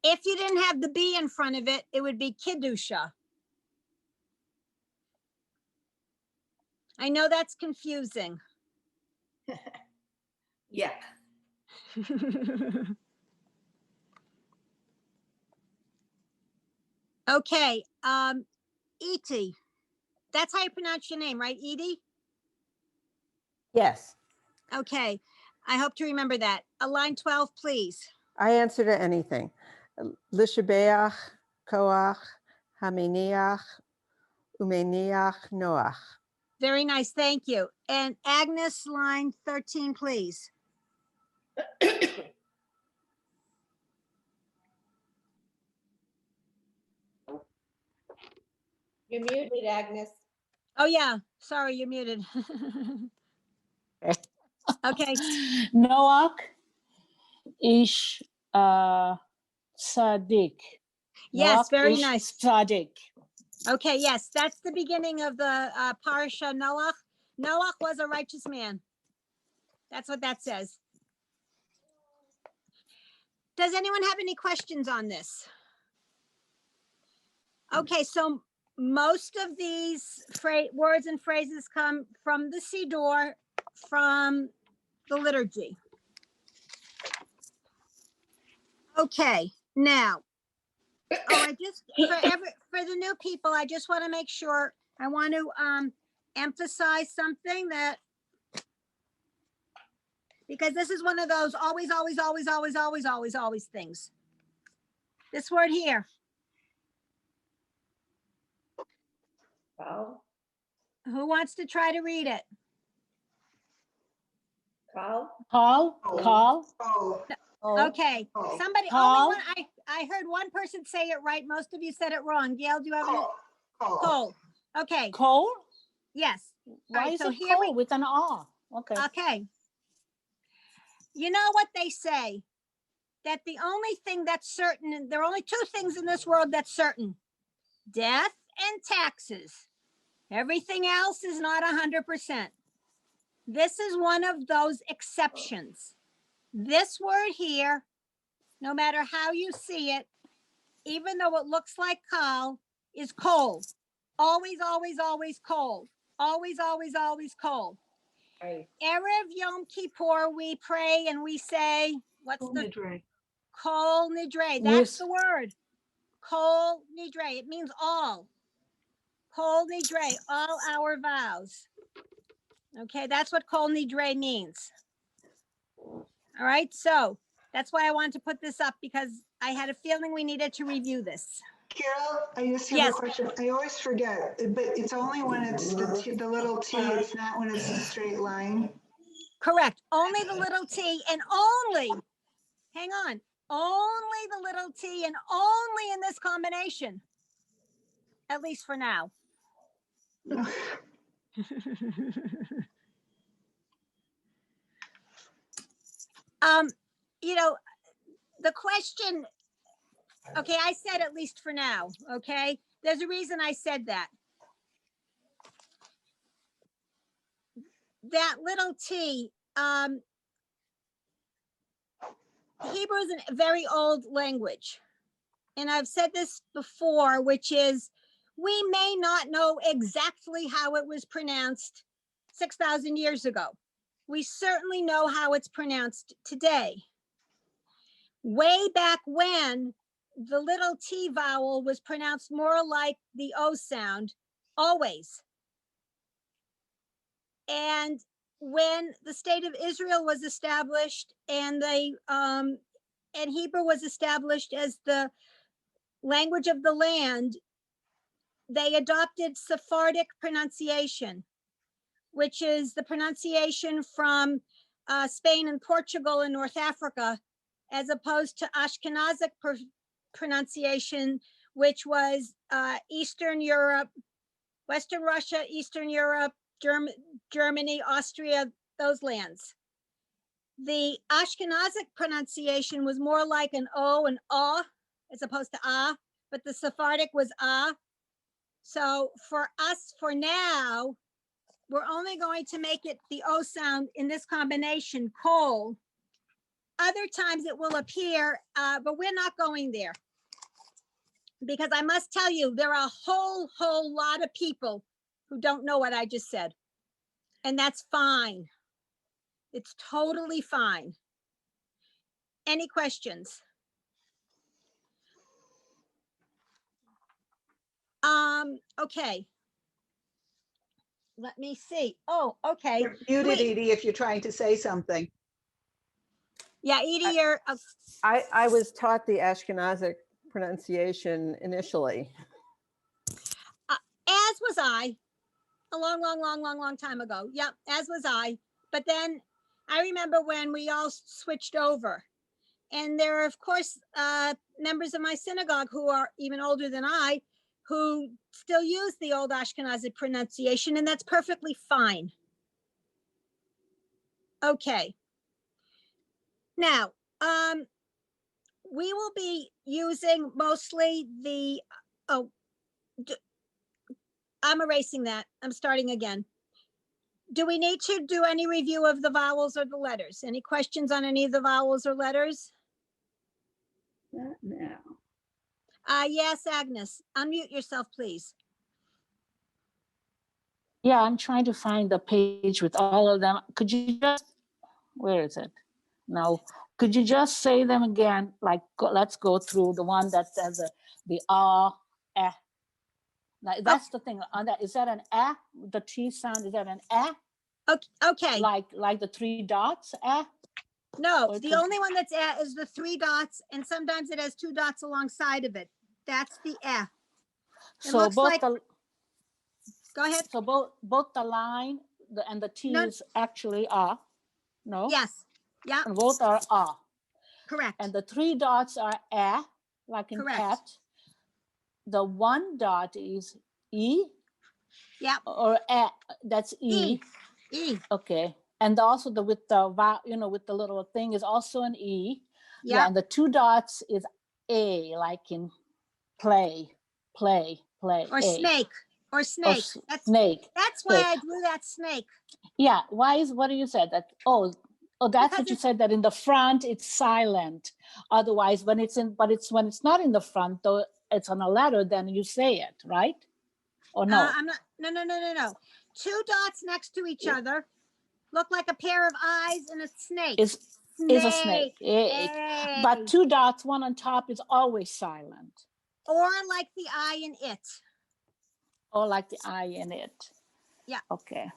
If you didn't have the B in front of it, it would be Kiddusha. I know that's confusing. Yeah. Okay, Iti. That's how you pronounce your name, right, Edie? Yes, Okay, I hope to remember that. Line 12, please. I answer to anything. Lishabeach, Koach, Haminiach, Umeniach, Noach. Very nice, thank you. And Agnes, line 13, please. You're muted, Agnes. Oh yeah, sorry, you're muted. Okay, Noach ish Sadiq. yes, Noach very ish nice. Sadiq. Okay, yes, that's the beginning of the Parsha Noach. Noach was a righteous man. That's what that says. Does anyone have any questions on this? Okay, so most of these words and phrases come from the Siddur, from the liturgy. Okay, now, I just for the new people, I just want to make sure, I want to emphasize something, that because this is one of those always things. This word here. Carl, Who wants to try to read it? Carl, Call. Oh, Okay, oh. somebody, only Call. one, I heard one person say it right. Most of you said it wrong. Gail, do you have any? Cole. Cole. Okay, Cole? yes. Why right, is so it here Cole with an R? Okay. Okay. You know what they say? That the only thing that's certain, there are only two things in this world that's certain: death and taxes. Everything else is not 100%. This is one of those exceptions. This word here, no matter how you see it, even though it looks like kal, is cold. Always cold. Always cold. right. Erev Yom Kippur, we pray and we say, what's the kol nidre? That's the word. Kol nidre. It means all. Kol nidre, all our vows. Okay, that's what kol nidre means. All right, so that's why I wanted to put this up, because I had a feeling we needed to review this. Carol, I just have Yes. a question. I always forget, but it's only when it's the little t, it's not when it's a straight line. Correct. Only the little t, and only, hang on, only the little t, and only in this combination, at least for now. You know, the question, okay, I said at least for now, okay? There's a reason I said that. That little t, Hebrew is a very old language. And I've said this before, which is, we may not know exactly how it was pronounced 6,000 years ago. We certainly know how it's pronounced today. Way back when, the little t vowel was pronounced more like the O sound, always. And when the state of Israel was established, and and Hebrew was established as the language of the land, they adopted Sephardic pronunciation, which is the pronunciation from Spain and Portugal and North Africa, as opposed to Ashkenazic pronunciation, which was Eastern Europe, Western Russia, Eastern Europe, Germany, Austria, those lands. The Ashkenazic pronunciation was more like an O and A, as opposed to A, but the Sephardic was A. So for us, for now, we're only going to make it the O sound in this combination, kol, other times it will appear, but we're not going there. Because I must tell you, there are a whole lot of people who don't know what I just said. And that's fine. It's totally fine. Any questions? Okay. Let me see. Oh, okay. You're muted, Wait. Edie, if you're trying to say something. Yeah, Edie, you're, I was taught the Ashkenazic pronunciation initially. as was I, a long time ago. Yep, as was I. But then I remember when we all switched over. And there are, of course, members of my synagogue who are even older than I, who still use the old Ashkenazi pronunciation, and that's perfectly fine. Okay. Now, we will be using mostly the, oh, I'm erasing that. I'm starting again. Do we need to do any review of the vowels or the letters? Any questions on any of the vowels or letters? Not now. Yes, Agnes, unmute yourself, please. Yeah, I'm trying to find the page with all of them. Could you just, where is it? No, could you just say them again? Like, let's go through the one that says the eh. Now, that's the thing. Is that an eh? The T sound, is that an eh? Okay. Like the three dots, eh? No, Or the could- only one that's eh is the three dots, and sometimes it has two dots alongside of it. That's the eh. So looks both like- the, Go ahead. so both the line and the T's actually are, no? Yes. Yeah. And both are ah. Correct. And the three dots are eh, like in Correct. pet. The one dot is e. Yeah. Or eh, that's e. E. Okay. And also with the with the little thing is also an e. Yeah. Yeah. And the two dots is a, like in play. Or A. snake. Or snake. Snake. That's why Okay. I drew that snake. Yeah. What do you say that? Oh, that's Because what you said, that in the front it's silent. Otherwise, when it's not in the front, though it's on a letter, then you say it, right? Or no? I'm not. No. Two dots next to each other look like a pair of eyes and a snake. Is a snake. Hey. But two dots, one on top, is always silent. Or like the I in it. Or like the I in it. Yeah. Okay.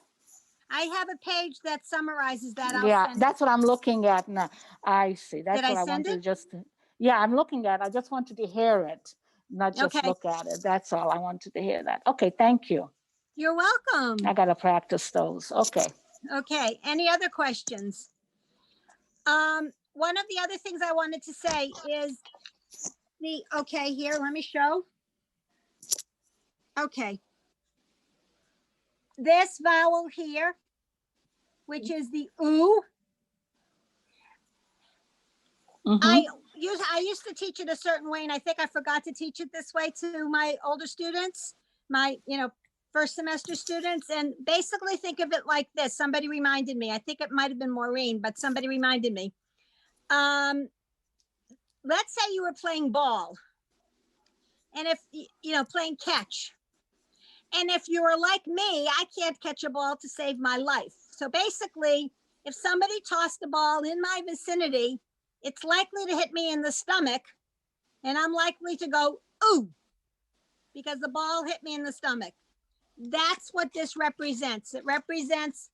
I have a page that summarizes that. I'll Yeah, send that's what I'm looking at now. I see. That's Did what I I send wanted it? to just. Yeah, I'm looking at. I just wanted to hear it, not just Okay. look at it. That's all. I wanted to hear that. Okay, thank you. You're welcome. I gotta practice those. Okay. Okay. Any other questions? One of the other things I wanted to say is okay, here, let me show. Okay. This vowel here, which is the oo. I used to teach it a certain way, and I think I forgot to teach it this way to my older students, my, first semester students. And basically think of it like this. Somebody reminded me, I think it might've been Maureen, but somebody reminded me. Let's say you were playing ball, and if, playing catch. And if you were like me, I can't catch a ball to save my life. So basically, if somebody tossed a ball in my vicinity, it's likely to hit me in the stomach, and I'm likely to go, ooh, because the ball hit me in the stomach. That's what this represents. It represents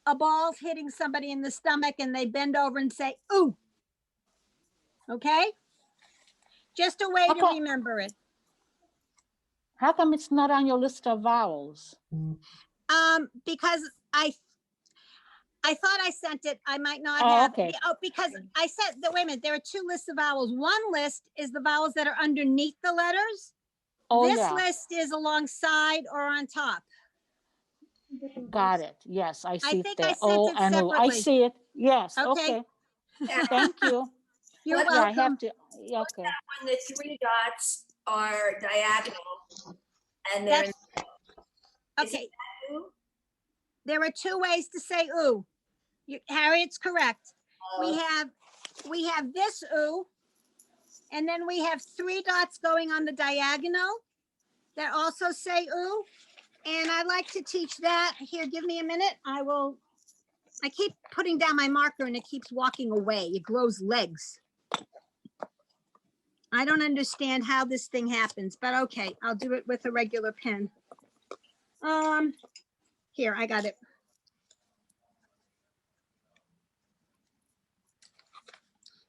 a ball hitting somebody in the stomach, and they bend over and say, ooh. Okay? Just a way to remember it. How come it's not on your list of vowels? Because I thought I sent it. I might not Oh, have. okay. Oh, because I said that, wait a minute, there are two lists of vowels. One list is the vowels that are underneath the letters. Oh, This yeah. list is alongside or on top. Got it. Yes, I see it think there. I sent it I know. I separately. see it. Yes. Okay. Okay. Thank you. You're What- Yeah, I have welcome. to. Yeah, okay. When the three dots are diagonal and they're Okay. There are two ways to say ooh. Harriet's correct. We have we have this ooh, and then we have 3 dots going on the diagonal that also say ooh. And I like to teach that. Here, give me a minute. I keep putting down my marker and it keeps walking away. It grows legs. I don't understand how this thing happens, but okay, I'll do it with a regular pen. Here, I got it.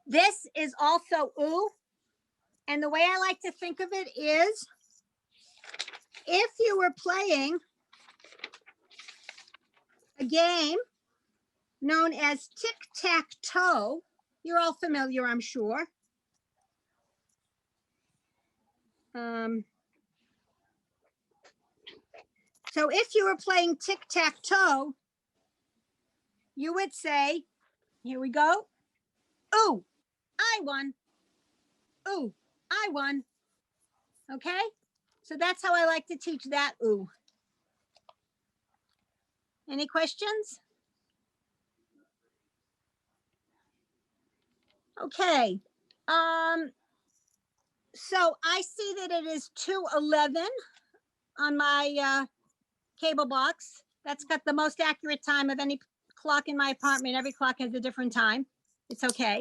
This is also ooh. And the way I like to think of it is, if you were playing a game known as tic-tac-toe, you're all familiar, I'm sure. So if you were playing tic-tac-toe, you would say, here we go, ooh, I won. Ooh, I won. Okay? So that's how I like to teach that ooh. Any questions? Okay. So I see that it is 2:11 on my cable box. That's got the most accurate time of any clock in my apartment. Every clock has a different time. It's okay.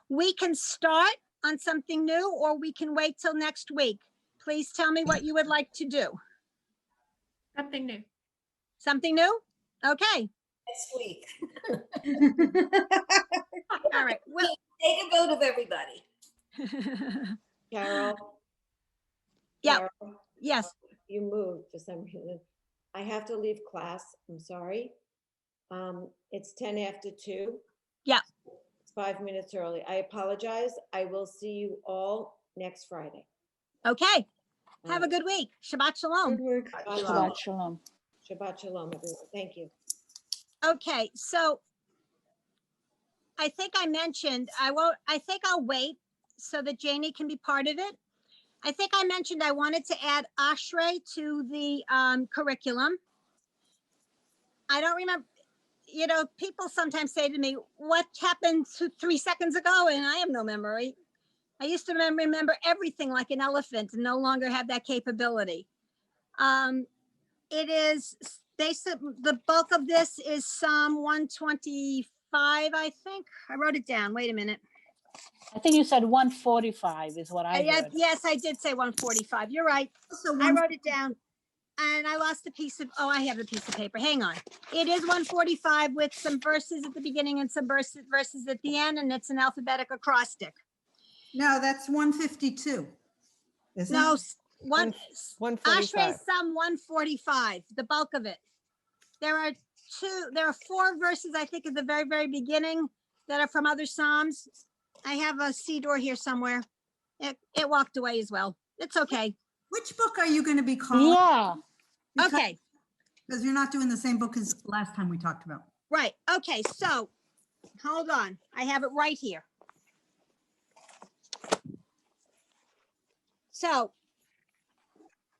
We can start on something new or we can wait till next week. Please tell me what you would like to do. Something new. Something new? Okay. Next week. All right. Well, take a vote of everybody. Carol? Yeah. Carol, Yes. You moved for some reason. I have to leave class. I'm sorry. It's 10 after 2. Yeah. It's 5 minutes early. I apologize. I will see you all next Friday. Okay. Have a good week. Shabbat shalom. Shabbat shalom. Shabbat shalom, everyone. Thank you. Okay, so I think I mentioned, I think I'll wait so that Janie can be part of it. I think I mentioned I wanted to add Ashrei to the curriculum. I don't remember, you know, people sometimes say to me, what happened 3 seconds ago? And I have no memory. I used to remember everything like an elephant and no longer have that capability. It is, they said the bulk of this is Psalm 125, I think. I wrote it down. Wait a minute. I think you said 145 is what I heard. Yes, I did say 145. You're right. I wrote it down and I lost a piece of, I have a piece of paper. Hang on. It is 145 with some verses at the beginning and some verses at the end, and it's an alphabetic acrostic. No, that's 152. Isn't No, it? one, 145. Ashrei Psalm 145, the bulk of it. There are 4 verses, I think, at the very, very beginning that are from other Psalms. I have a Siddur here somewhere. It walked away as well. It's okay. Which book are you going to be calling? Yeah. Okay. Because you're not doing the same book as last time we talked about. Right. Okay. So hold on. I have it right here. So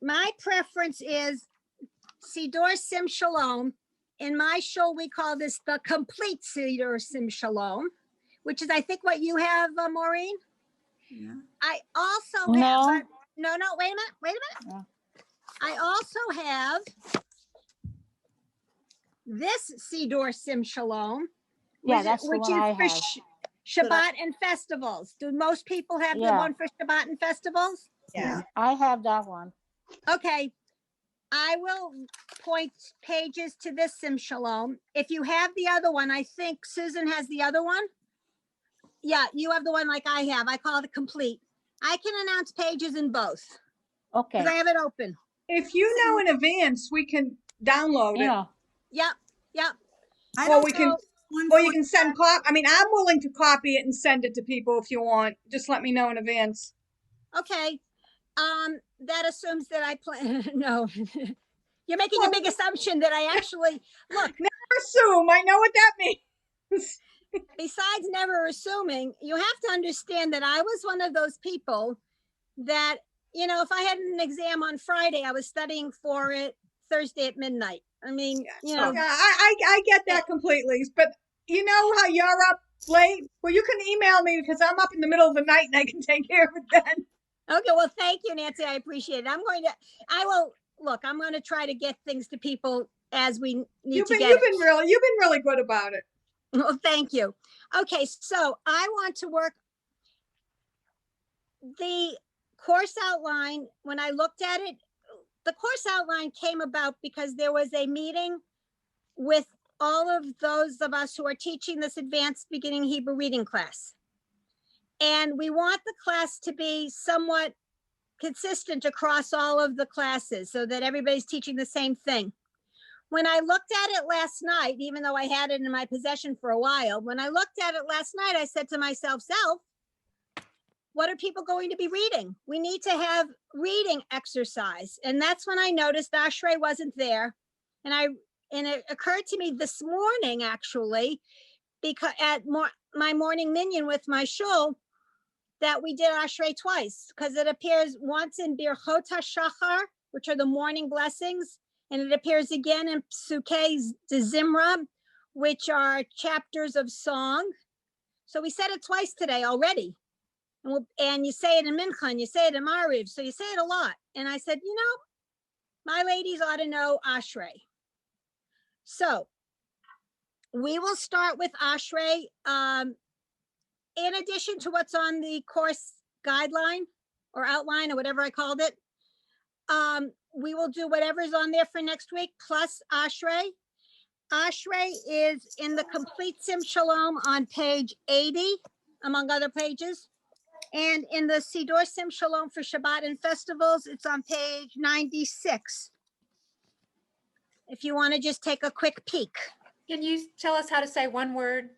my preference is Siddur Sim Shalom. In my shul, we call this the complete Siddur Sim Shalom, which is, I think, what you have, Maureen. Yeah. I also No. have, no, wait a minute. Yeah. I also have this Siddur Sim Shalom. Yeah, that's the one I have. Shabbat and festivals. Do most people have the one for Shabbat and festivals? Yeah. I have that one. Okay. I will point pages to this Sim Shalom. If you have the other one, I think Susan has the other one. Yeah, you have the one like I have. I call it complete. I can announce pages in both. Okay. Because I have it open. If you know in advance, we can download it. Yeah. Yep. Or you can send I mean, I'm willing to copy it and send it to people if you want. Just let me know in advance. Okay. That assumes that I plan. No, you're making a big assumption that I actually look. Never assume. I know what that means. Besides never assuming, you have to understand that I was one of those people that, you know, if I had an exam on Friday, I was studying for it Thursday at midnight. I mean, you know. Yeah, I get that completely. But you know how you're up late? Well, you can email me because I'm up in the middle of the night and I can take care of it then. Okay, well, thank you, Nancy. I appreciate it. I'm going to try to get things to people as we need to get You've it. been really good about it. Well, thank you. Okay, so I want to work the course outline. When I looked at it, the course outline came about because there was a meeting with all of those of us who are teaching this advanced beginning Hebrew reading class. And we want the class to be somewhat consistent across all of the classes so that everybody's teaching the same thing. When I looked at it last night, even though I had it in my possession for a while, when I looked at it last night, I said to myself, Self, what are people going to be reading? We need to have reading exercise. And that's when I noticed Ashrei wasn't there. And it occurred to me this morning, actually, because my morning minyan with my shul, that we did Ashrei twice, because it appears once in Birchot HaShachar, which are the morning blessings, and it appears again in Psukei Zimra, which are chapters of song. So we said it twice today already. And you say it in Mincha, and you say it in Mariv, so you say it a lot. And I said, my ladies ought to know Ashrei. So we will start with Ashrei. In addition to what's on the course guideline or outline or whatever I called it, we will do whatever's on there for next week, plus Ashrei. Ashrei is in the complete Sim Shalom on page 80, among other pages. And in the Siddur Sim Shalom for Shabbat and festivals, it's on page 96. If you want to just take a quick peek. Can you tell us how to say one word?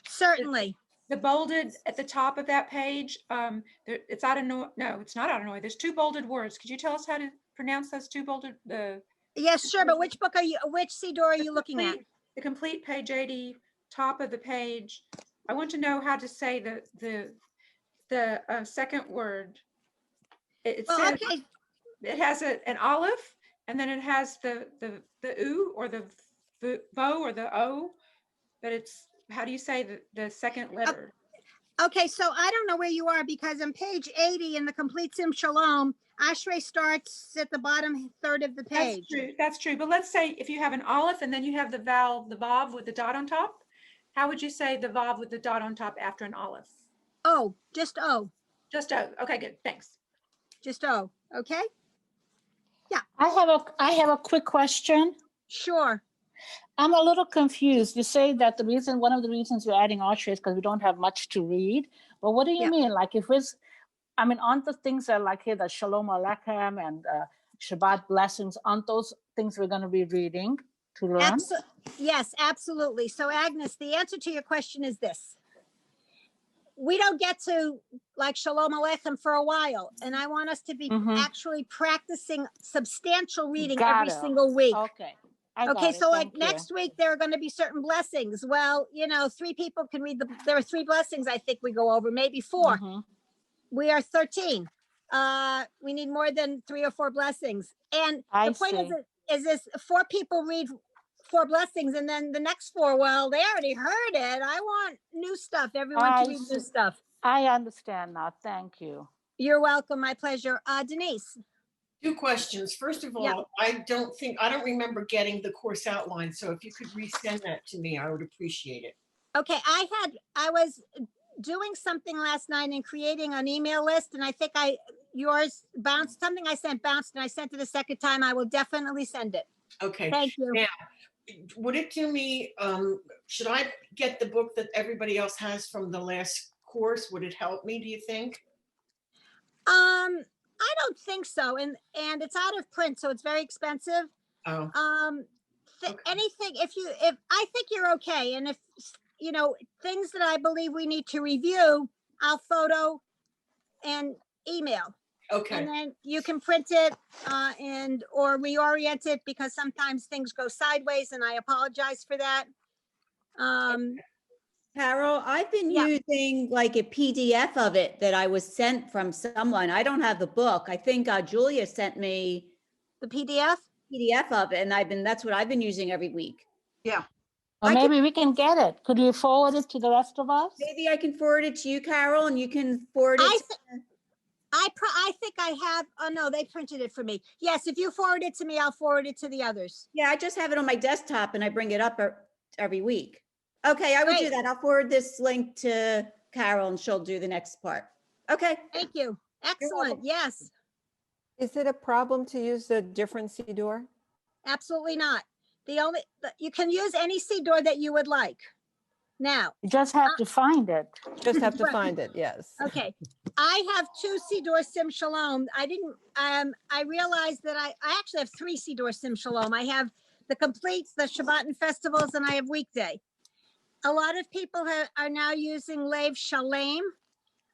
Certainly. The bolded at the top of that page, it's out of no, it's not out of There's two bolded words. Could you tell us how to pronounce those two bolded? Yes, sure. But which Siddur are you looking at? The complete page 80, top of the page. I want to know how to say the second word. It says, okay. It has an olive, and then it has the u or the vo or the o, but it's, how do you say the second letter? Okay, so I don't know where you are, because on page 80 in the complete Sim Shalom, Ashrei starts at the bottom third of the page. That's true. But let's say if you have an aleph and then you have the vowel, the vav with the dot on top, how would you say the vav with the dot on top after an aleph? Oh, just O. Just O. Okay, good. Thanks. Just O. Okay. Yeah. I have a quick question. Sure. I'm a little confused. You say that one of the reasons you're adding Ashrei is because we don't have much to read. But what do you mean? Like if it's, aren't the things that like here, the Shalom Aleichem and Shabbat blessings, aren't those things we're going to be reading to learn? Yes, absolutely. So Agnes, the answer to your question is this. We don't get to like Shalom Aleichem for a while. And I want us to be actually practicing substantial reading every single week. Okay. Okay, so like next week, there are going to be certain blessings. Well, 3 people can read there are 3 blessings I think we go over, maybe 4. We are 13. We need more than 3 or 4 blessings. And the point is this, 4 people read 4 blessings, and then the next 4, well, they already heard it. I want new stuff. Everyone to read new stuff. I understand now. Thank you. You're welcome. My pleasure. Denise. 2 questions. First of all, I don't remember getting the course outline. So if you could resend that to me, I would appreciate it. Okay. I was doing something last night and creating an email list, and I think yours bounced. Something I sent bounced, and I sent it a second time. I will definitely send it. Okay. Thank you. Now, would it do me, should I get the book that everybody else has from the last course? Would it help me, do you think? I don't think so. And it's out of print, so it's very expensive. Oh. Anything, if I think you're okay. And if, things that I believe we need to review, I'll photo and email. Okay. And then you can print it or reorient it, because sometimes things go sideways, and I apologize for that. Carol, I've been using like a PDF of it that I was sent from someone. I don't have the book. I think Julia sent me the PDF of it, and that's what I've been using every week. Yeah. Or I can- maybe we can get it. Could you forward it to the rest of us? Maybe I can forward it to you, Carol, and you can forward it. I think I have, oh no, they printed it for me. Yes, if you forward it to me, I'll forward it to the others. Yeah, I just have it on my desktop and I bring it up every week. Okay, I will do Great. that. I'll forward this link to Carol and she'll do the next part. Okay. Thank you. Excellent. Yes, Is it a problem to use a different Sidor? absolutely not. You can use any seed door that you would like. Now, You just have to find it. Just have to Right. find it, yes. okay, I have 2 Sidor Sim Shalom. I realized that I actually have 3 Sidor Sim Shalom. I have the completes, the Shabbat and festivals, and I have weekday. A lot of people are now using Lev Shalem,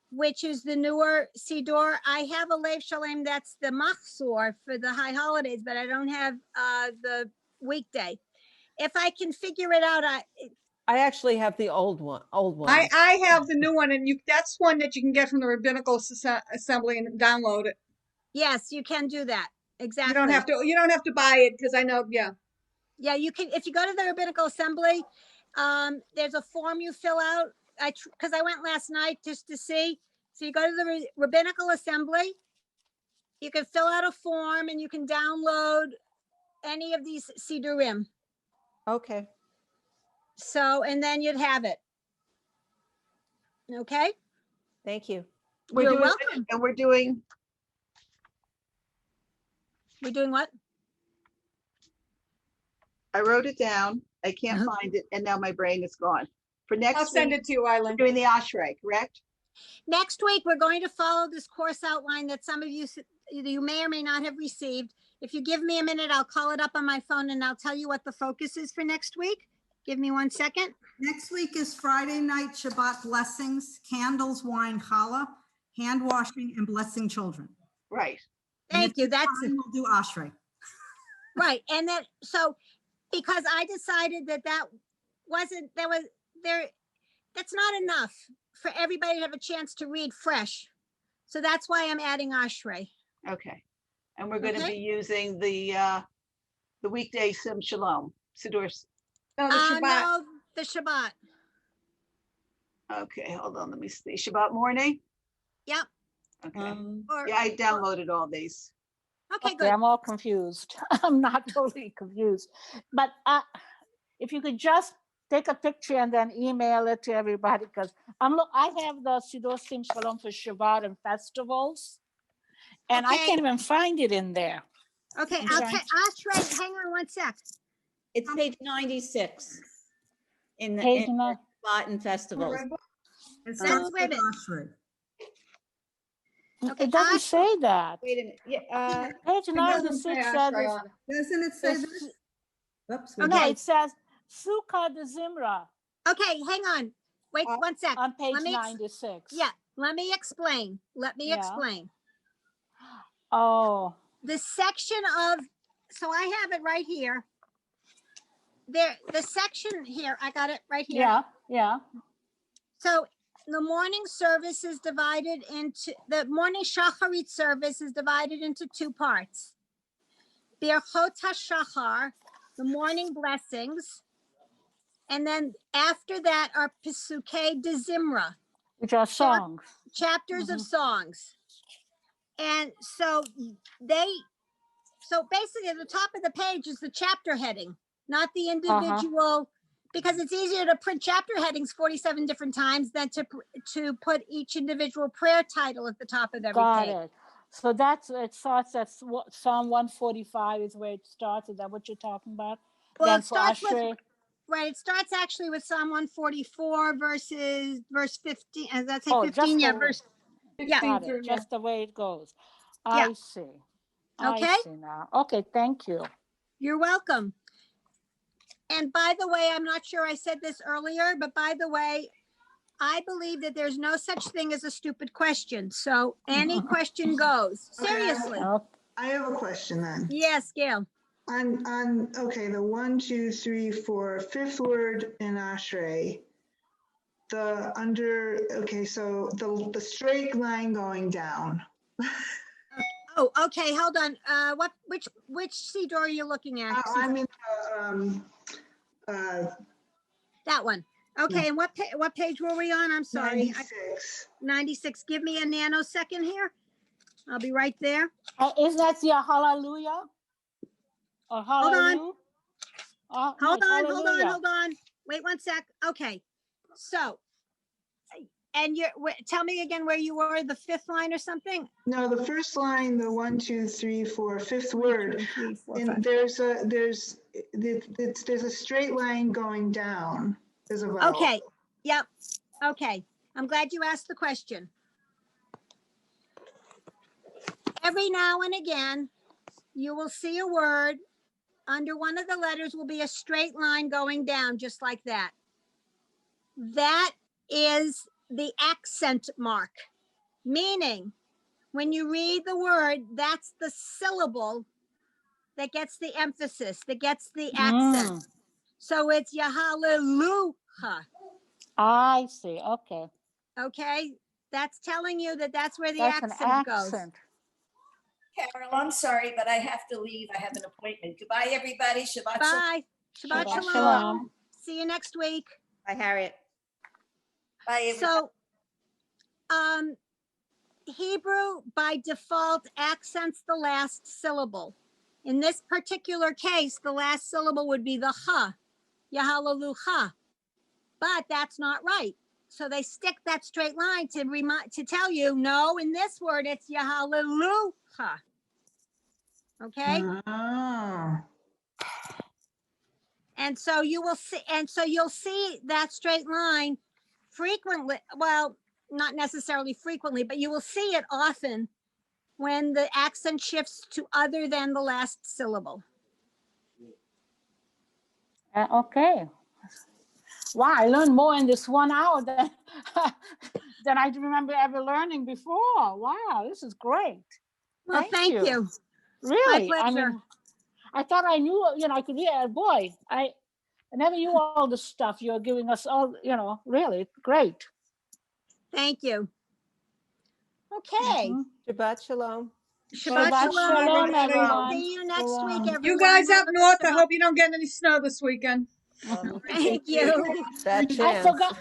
which is the newer Sidor. I have a Lev Shalem that's the Machzor for the high holidays, but I don't have the weekday. If I can figure it out, I actually have the old one. I have the new one, and that's one that you can get from the Rabbinical Assembly and download it. yes, you can do that. Exactly. You don't have to buy it, because I know, yeah. Yeah, you can, if you go to the Rabbinical Assembly, there's a form you fill out. Because I went last night just to see. So you go to the Rabbinical Assembly, you can fill out a form and you can download any of these Sidurim. Okay. So, and then you'd have it. Okay? Thank you. You're welcome. And we're doing, We're doing what? I wrote it down. I can't Uh-huh. find it, and now my brain is gone. For next I'll send week, it to you, Eileen. we're doing the Ashrei, correct? Next week, we're going to follow this course outline that some of you may or may not have received. If you give me a minute, I'll call it up on my phone and I'll tell you what the focus is for next week. Give me 1 second. Next week is Friday night Shabbat blessings, candles, wine, challah, hand washing, and blessing children. Right. And if Thank you. there's That's time, we'll do Ashrei. right. And then, so because I decided that that's not enough for everybody to have a chance to read fresh. So that's why I'm adding Ashrei. Okay. And we're going to Okay. be using the weekday Sim Shalom, Siddur. No, the Shabbat. No, the Shabbat. Okay, hold on, let me see. Shabbat morning? Yep. Okay. Or- Yeah, I downloaded all these. Okay, Okay, good. I'm all confused. I'm not totally confused. But if you could just take a picture and then email it to everybody, because I have the Siddur Sim Shalom for Shabbat and festivals, and I Okay. can't even find it in there. Okay, I'm I'll trying take Ashrei. Hang on 1 sec. It's page 96 in the Page in nine. Shabbat and festivals. It That's starts wait a with minute. Ashrei. Okay, It doesn't say that. Wait a minute. Yeah, Page It doesn't say 96 says, Ashrei on it. Doesn't it say This- this? Oops. no, it says Sukkah de Zimra Okay, hang on. Wait 1 sec. on page Let me 96. Yeah, let me explain. Yeah. Explain. Oh, The section of, so I have it right here. The section here, I got it right here. yeah, yeah. So the morning service is divided into, the morning shacharit service is divided into 2 parts. Birchot HaShachar, the morning blessings. And then after that are Pesukei de Zimra, Which are songs. chapters of songs. And so basically at the top of the page is the chapter heading, not the individual, because it's easier to print chapter headings 47 different times than to put each individual prayer title at the top of every Got page. it. So it starts at Psalm 145 is where it starts. Is that what you're talking about? Well, Then it for starts Ashrei, with, right, it starts actually with Psalm 144 verse 15, as that's Oh, 15, just yeah, the- verse, yeah. got it, just the way it goes. Yeah. I see. Okay. I see now. Okay, thank you. You're welcome. And by the way, I'm not sure I said this earlier, but by the way, I believe that there's no such thing as a stupid question. So any question goes. Seriously. I have a question then. Yes, Gail. Okay, the 1, 2, 3, 4, 5th word in Ashrei, so the straight line going down. Oh, okay, hold on. Which Sidor are you looking at? I'm in That one. Okay, and what page were we on? I'm sorry. 96. 96. Give me a nanosecond here. I'll be right there. Is that your hallelujah? Or Hold on. hallelujah? Oh, no, Hold it's on, hold on, hallelujah. hold on. Wait one sec. Okay. So, and tell me again where you were, the fifth line or something? No, the first line, the 1, 2, 3, 4, fifth word. 3, 4, And 5. there's a straight line going down. There's a vowel. Okay. Yep. Okay. I'm glad you asked the question. Every now and again, you will see a word under one of the letters will be a straight line going down just like that. That is the accent mark, meaning when you read the word, that's the syllable that gets the emphasis, that gets the accent. So it's Yahallelujah. I see. Okay. Okay. That's telling you that that's where the That's an accent goes. accent. Carol, I'm sorry, but I have to leave. I have an appointment. Goodbye, everybody. Shabbat shalom. Bye. Shabbat Shabbat shalom. shalom. See you next week. Bye, Harriet. Bye, everybody. So, Hebrew by default accents the last syllable. In this particular case, the last syllable would be the ha, Yahallelujah. But that's not right. So they stick that straight line to tell you, no, in this word, it's Yahallelujah. Okay? Oh. And so you'll see that straight line frequently, well, not necessarily frequently, but you will see it often when the accent shifts to other than the last syllable. Okay. Wow, I learned more in this 1 hour than than I remember ever learning before. Wow, this is great. Well, thank you. Really, My I pleasure. mean, I thought I knew, I could read. Boy, I never knew all the stuff you're giving us. All, really great. Thank you. Okay. Shabbat shalom. Shabbat Shabbat shalom, shalom, everybody. everyone. See you next week, Shalom. everyone. You guys up Have a good north, I Shabbat. hope you don't get any snow this weekend. Thank you. That I chance. forgot.